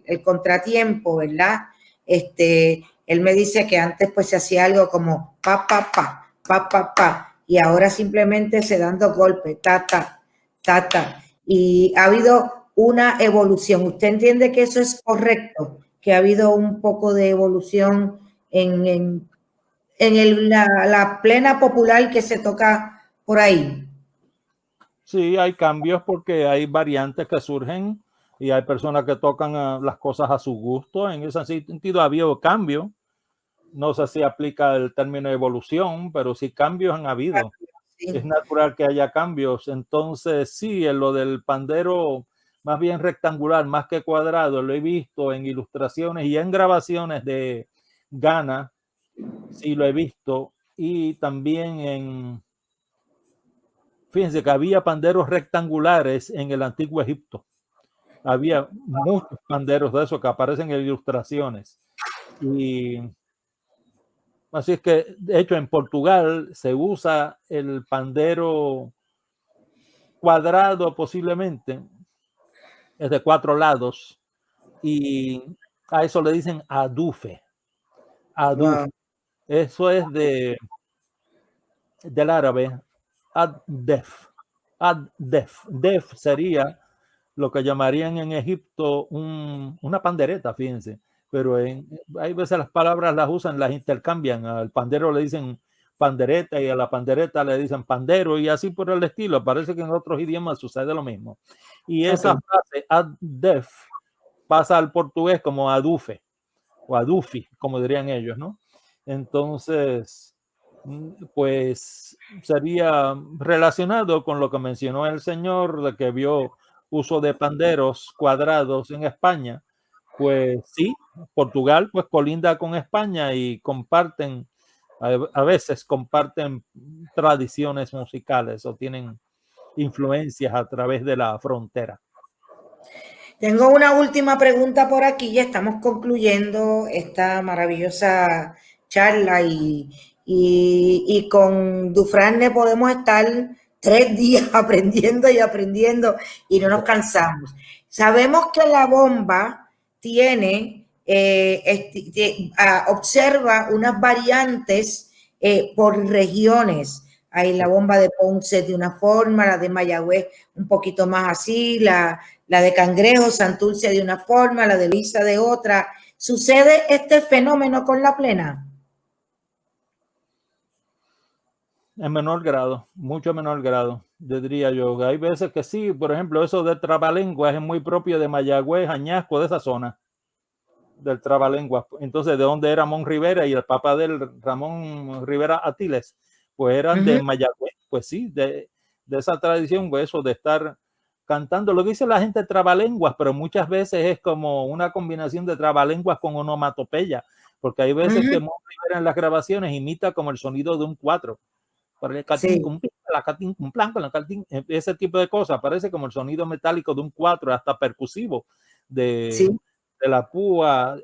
el contratiempo, ¿verdad? Él me dice que antes pues se hacía algo como pa, pa, pa, pa, pa, pa, y ahora simplemente se dan dos golpes, ta, ta, ta, ta. Y ha habido una evolución. ¿Usted entiende que eso es correcto? Que ha habido un poco de evolución en la plena popular que se toca por ahí. Sí, hay cambios porque hay variantes que surgen y hay personas que tocan las cosas a su gusto. En ese sentido ha habido cambios. No sé si aplica el término evolución, pero sí cambios han habido. Sí. Es natural que haya cambios. Entonces, sí, en lo del pandero más bien rectangular, más que cuadrado, lo he visto en ilustraciones y en grabaciones de Ghana. Sí, lo he visto. Y también fíjense que había panderos rectangulares en el antiguo Egipto. Había muchos panderos de esos que aparecen en ilustraciones. Y así es que, de hecho, en Portugal se usa el pandero cuadrado posiblemente, es de 4 lados, y a eso le dicen adufe. Adufe. Wow. Eso es del árabe ad-def. Ad-def. Def sería lo que llamarían en Egipto una pandereta, fíjense. Pero hay veces las palabras las usan, las intercambian. Al pandero le dicen pandereta y a la pandereta le dicen pandero y así por el estilo. Parece que en otros idiomas sucede lo mismo. Y esa frase, ad-def, pasa al portugués como adufe o adufi, como dirían ellos, ¿no? Entonces, pues sería relacionado con lo que mencionó el señor de que vio uso de panderos cuadrados en España. Pues sí, Portugal pues colinda con España y comparten, a veces comparten tradiciones musicales o tienen influencias a través de la frontera. Tengo una última pregunta por aquí, ya estamos concluyendo esta maravillosa charla y con Dufresne podemos estar 3 días aprendiendo y aprendiendo y no nos cansamos. Sabemos que la bomba tiene, observa unas variantes por regiones. Hay la bomba de Ponce de una forma, la de Mayagüez un poquito más así, la de Cangrejo, Santurce de una forma, la de Luisa de otra. ¿Sucede este fenómeno con la plena? En menor grado, mucho menor grado, diría yo. Hay veces que sí, por ejemplo, eso de trabalenguas es muy propio de Mayagüez, Añasco, de esa zona, del trabalenguas. Entonces, ¿de dónde era Ramón Rivera y el papá del Ramón Rivera Atiles? Pues eran de Mayagüez, pues sí, de esa tradición, pues eso de estar cantando. Lo que dice la gente trabalenguas, pero muchas veces es como una combinación de trabalenguas con onomatopeya, porque hay veces que Ramón Rivera en las grabaciones imita como el sonido de un 4. Sí. Ese tipo de cosas, parece como el sonido metálico de un 4, hasta percusivo, de la púa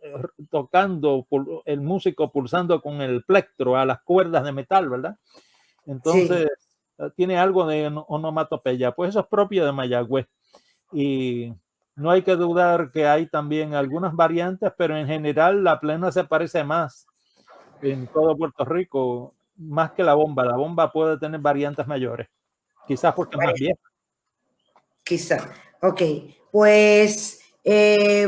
tocando, el músico pulsando con el plectro a las cuerdas de metal, ¿verdad? Entonces tiene algo de onomatopeya, pues eso es propio de Mayagüez y no hay que dudar que hay también algunas variantes, pero en general la plena se parece más en todo Puerto Rico, más que la bomba. La bomba puede tener variantes mayores, quizás porque es más vieja. Quizás. Ok, pues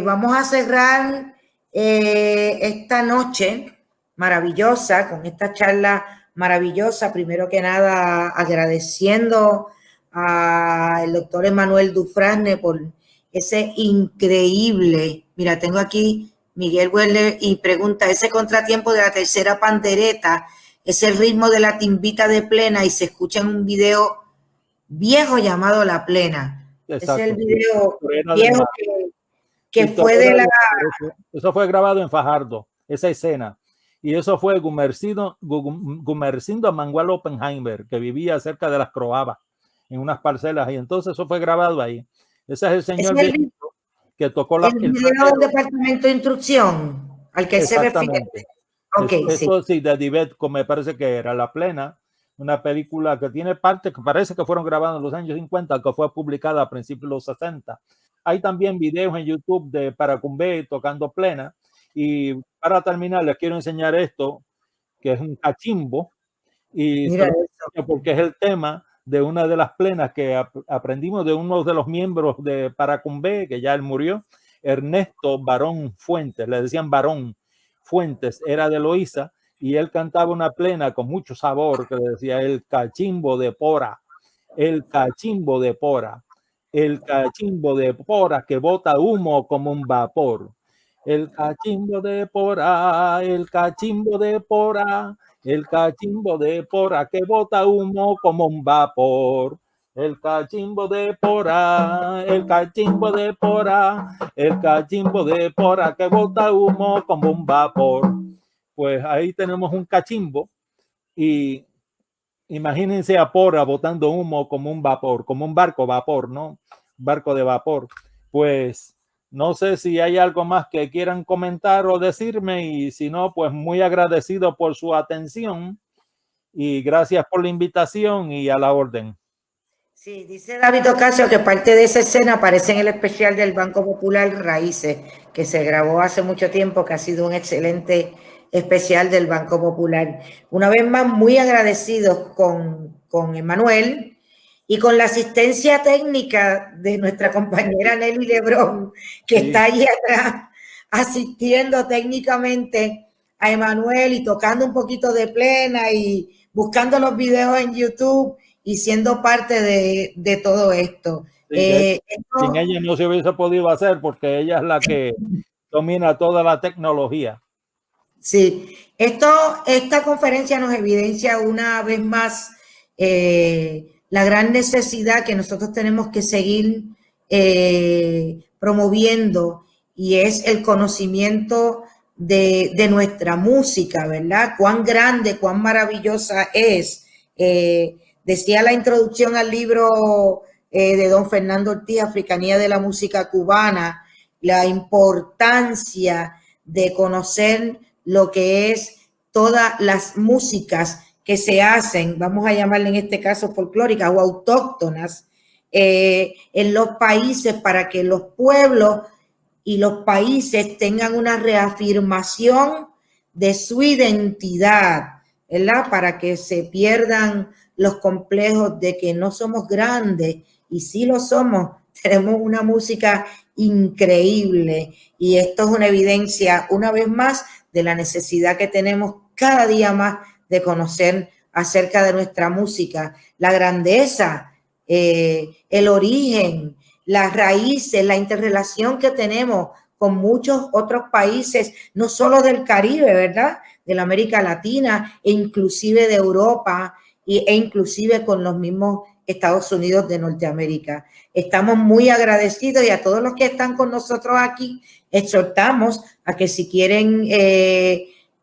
vamos a cerrar esta noche maravillosa con esta charla maravillosa. Primero que nada, agradeciendo al doctor Emanuel Dufresne por ese increíble, mira, tengo aquí Miguel Weller y pregunta, ese contratiempo de la tercera pandereta es el ritmo de la timbita de plena y se escucha en un video viejo llamado La Plena. Exacto. Es el video viejo que fue de la... Eso fue grabado en Fajardo, esa escena. Y eso fue Gumersindo Mangual Oppenheimer, que vivía cerca de las Croabas. en unas parcelas, y entonces eso fue grabado ahí. Ese es el señor Es el, que tocó la... el video del departamento de instrucción al que se refiere. Exactamente. Okay, sí. Eso sí, de Divetco me parece que era La Plena, una película que tiene partes que parece que fueron grabadas en los años 50, que fue publicada a principios de los 60. Hay también videos en YouTube de Paracumbé tocando plena. Y para terminar, les quiero enseñar esto, que es un cachimbo, y Mira eso. porque es el tema de una de las plenas que aprendimos de uno de los miembros de Paracumbé, que ya él murió, Ernesto Barón Fuentes, le decían Barón Fuentes, era de Loíza, y él cantaba una plena con mucho sabor que le decía el cachimbo de pora, el cachimbo de pora, el cachimbo de pora que bota humo como un vapor. El cachimbo de pora, el cachimbo de pora, el cachimbo de pora que bota humo como un vapor. El cachimbo de pora, el cachimbo de pora, el cachimbo de pora que bota humo como un vapor. Pues ahí tenemos un cachimbo y imagínense a pora botando humo como un vapor, como un barco vapor, ¿no? Barco de vapor. Pues no sé si hay algo más que quieran comentar o decirme, y si no, pues muy agradecido por su atención y gracias por la invitación y a la orden. Sí, dice David Ocasio que parte de esa escena aparece en el especial del Banco Popular Raíces, que se grabó hace mucho tiempo, que ha sido un excelente especial del Banco Popular. Una vez más, muy agradecidos con Emanuel y con la asistencia técnica de nuestra compañera Nelly Lebrón, que Sí. está ahí atrás asistiendo técnicamente a Emanuel y tocando un poquito de plena y buscando los videos en YouTube y siendo parte de todo esto. Sí, sin ella no se hubiese podido hacer porque ella es la que domina toda la tecnología. Sí, esta conferencia nos evidencia una vez más la gran necesidad que nosotros tenemos que seguir promoviendo, y es el conocimiento de nuestra música, ¿verdad? Cuán grande, cuán maravillosa es. Decía la introducción al libro de don Fernando Ortiz, Africanía de la música cubana, la importancia de conocer lo que es todas las músicas que se hacen, vamos a llamarle en este caso folclóricas o autóctonas, en los países, para que los pueblos y los países tengan una reafirmación de su identidad, ¿verdad? Para que se pierdan los complejos de que no somos grandes, y sí lo somos. Tenemos una música increíble, y esto es una evidencia, una vez más, de la necesidad que tenemos cada día más de conocer acerca de nuestra música, la grandeza, el origen, las raíces, la interrelación que tenemos con muchos otros países, no solo del Caribe, ¿verdad? De la América Latina, e inclusive de Europa, e inclusive con los mismos Estados Unidos de Norteamérica. Estamos muy agradecidos, y a todos los que están con nosotros aquí, exhortamos a que si quieren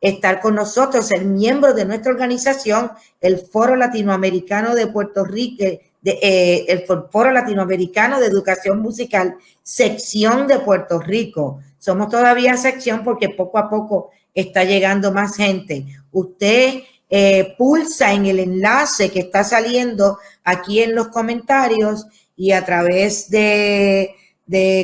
estar con nosotros, ser miembros de nuestra organización, el Foro Latinoamericano de Puerto Rico, el Foro Latinoamericano de Educación Musical, sección de Puerto Rico. Somos todavía sección porque poco a poco está llegando más gente. Usted pulsa en el enlace que está saliendo aquí en los comentarios, y a través de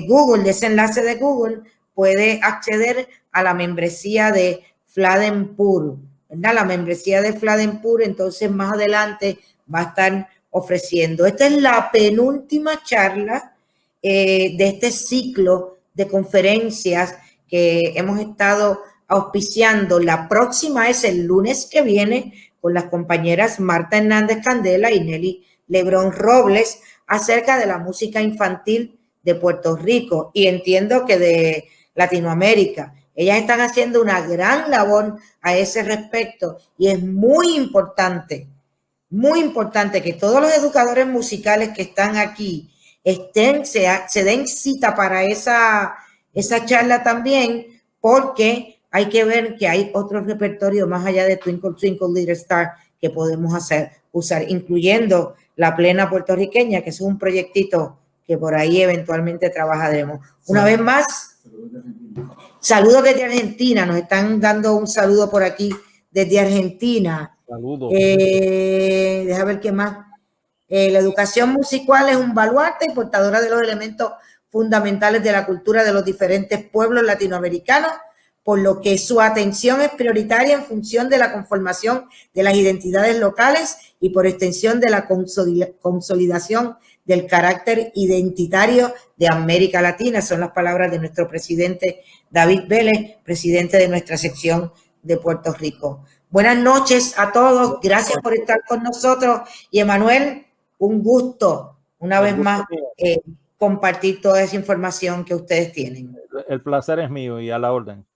Google, de ese enlace de Google, puede acceder a la membresía de Fladenpur, ¿verdad? La membresía de Fladenpur, entonces más adelante va a estar ofreciendo. Esta es la penúltima charla de este ciclo de conferencias que hemos estado auspiciando. La próxima es el lunes que viene, con las compañeras Marta Hernández Candela y Nelly Lebrón Robles, acerca de la música infantil de Puerto Rico, y entiendo que de Latinoamérica. Ellas están haciendo una gran labor a ese respecto, y es muy importante que todos los educadores musicales que están aquí se den cita para esa charla también, porque hay que ver que hay otro repertorio más allá de Twinkle Twinkle Little Star que podemos usar, incluyendo la plena puertorriqueña, que es un proyectito que por ahí eventualmente trabajaremos. Una vez más, saludos desde Argentina, nos están dando un saludo por aquí desde Argentina. Saludos. Deja ver qué más. La educación musical es un baluarte y portadora de los elementos fundamentales de la cultura de los diferentes pueblos latinoamericanos, por lo que su atención es prioritaria en función de la conformación de las identidades locales y por extensión de la consolidación del carácter identitario de América Latina. Son las palabras de nuestro presidente David Vélez, presidente de nuestra sección de Puerto Rico. Buenas noches a todos, gracias por estar con nosotros y Emanuel, un gusto una vez más compartir toda esa información que ustedes tienen. El placer es mío y a la orden.